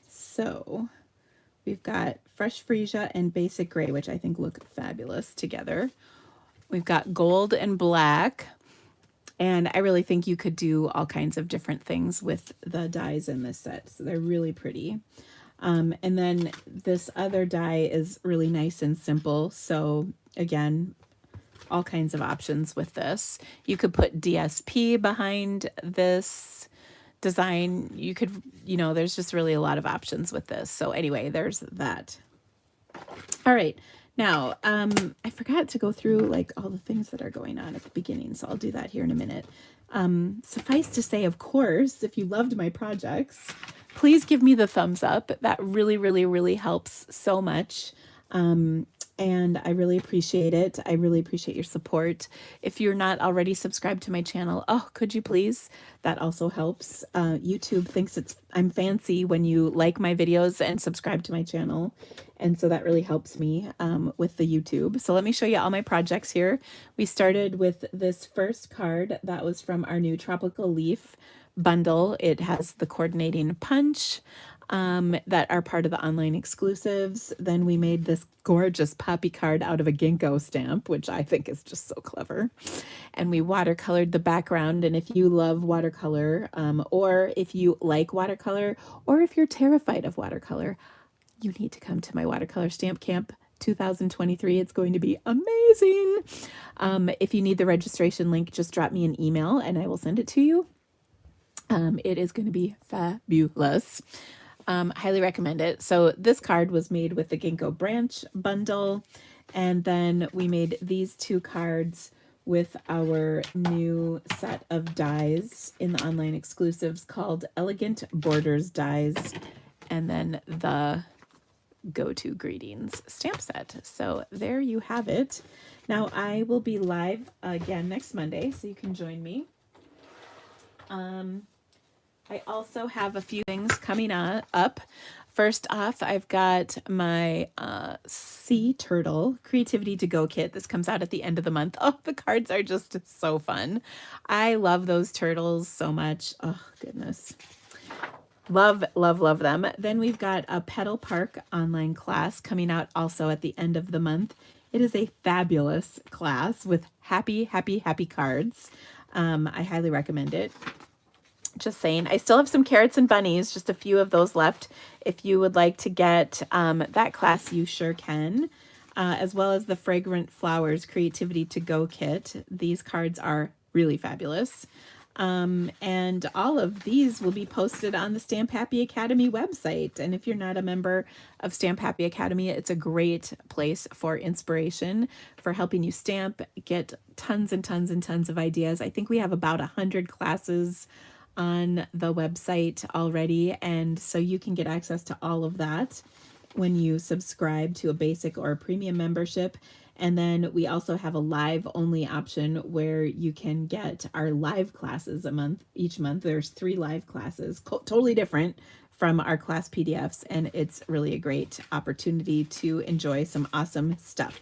So we've got Fresh Freesia and Basic Gray, which I think look fabulous together. We've got gold and black. And I really think you could do all kinds of different things with the dies in this set. So they're really pretty. And then this other die is really nice and simple. So again, all kinds of options with this. You could put DSP behind this design. You could, you know, there's just really a lot of options with this. So anyway, there's that. All right. Now, I forgot to go through like all the things that are going on at the beginning, so I'll do that here in a minute. Suffice to say, of course, if you loved my projects, please give me the thumbs up. That really, really, really helps so much. And I really appreciate it. I really appreciate your support. If you're not already subscribed to my channel, oh, could you please? That also helps. YouTube thinks I'm fancy when you like my videos and subscribe to my channel. And so that really helps me with the YouTube. So let me show you all my projects here. We started with this first card that was from our new Tropical Leaf bundle. It has the coordinating punch that are part of the online exclusives. Then we made this gorgeous poppy card out of a ginkgo stamp, which I think is just so clever. And we watercolored the background. And if you love watercolor, or if you like watercolor, or if you're terrified of watercolor, you need to come to my watercolor stamp camp 2023. It's going to be amazing. If you need the registration link, just drop me an email and I will send it to you. It is going to be fabulous. Highly recommend it. So this card was made with the Ginkgo branch bundle. And then we made these two cards with our new set of dies in the online exclusives called Elegant Borders Dies. And then the Go-To Greetings stamp set. So there you have it. Now I will be live again next Monday, so you can join me. I also have a few things coming up. First off, I've got my Sea Turtle Creativity to Go kit. This comes out at the end of the month. Oh, the cards are just so fun. I love those turtles so much. Oh, goodness. Love, love, love them. Then we've got a Petal Park online class coming out also at the end of the month. It is a fabulous class with happy, happy, happy cards. I highly recommend it. Just saying. I still have some carrots and bunnies, just a few of those left. If you would like to get that class, you sure can. As well as the Fragrant Flowers Creativity to Go kit. These cards are really fabulous. And all of these will be posted on the Stamp Happy Academy website. And if you're not a member of Stamp Happy Academy, it's a great place for inspiration, for helping you stamp, get tons and tons and tons of ideas. I think we have about 100 classes on the website already, and so you can get access to all of that when you subscribe to a basic or a premium membership. And then we also have a live only option where you can get our live classes each month. There's 3 live classes, totally different from our class PDFs, and it's really a great opportunity to enjoy some awesome stuff.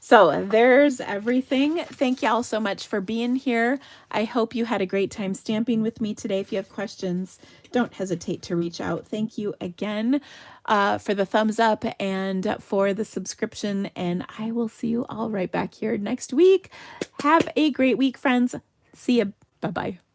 So there's everything. Thank y'all so much for being here. I hope you had a great time stamping with me today. If you have questions, don't hesitate to reach out. Thank you again for the thumbs up and for the subscription. And I will see you all right back here next week. Have a great week, friends. See ya. Bye-bye.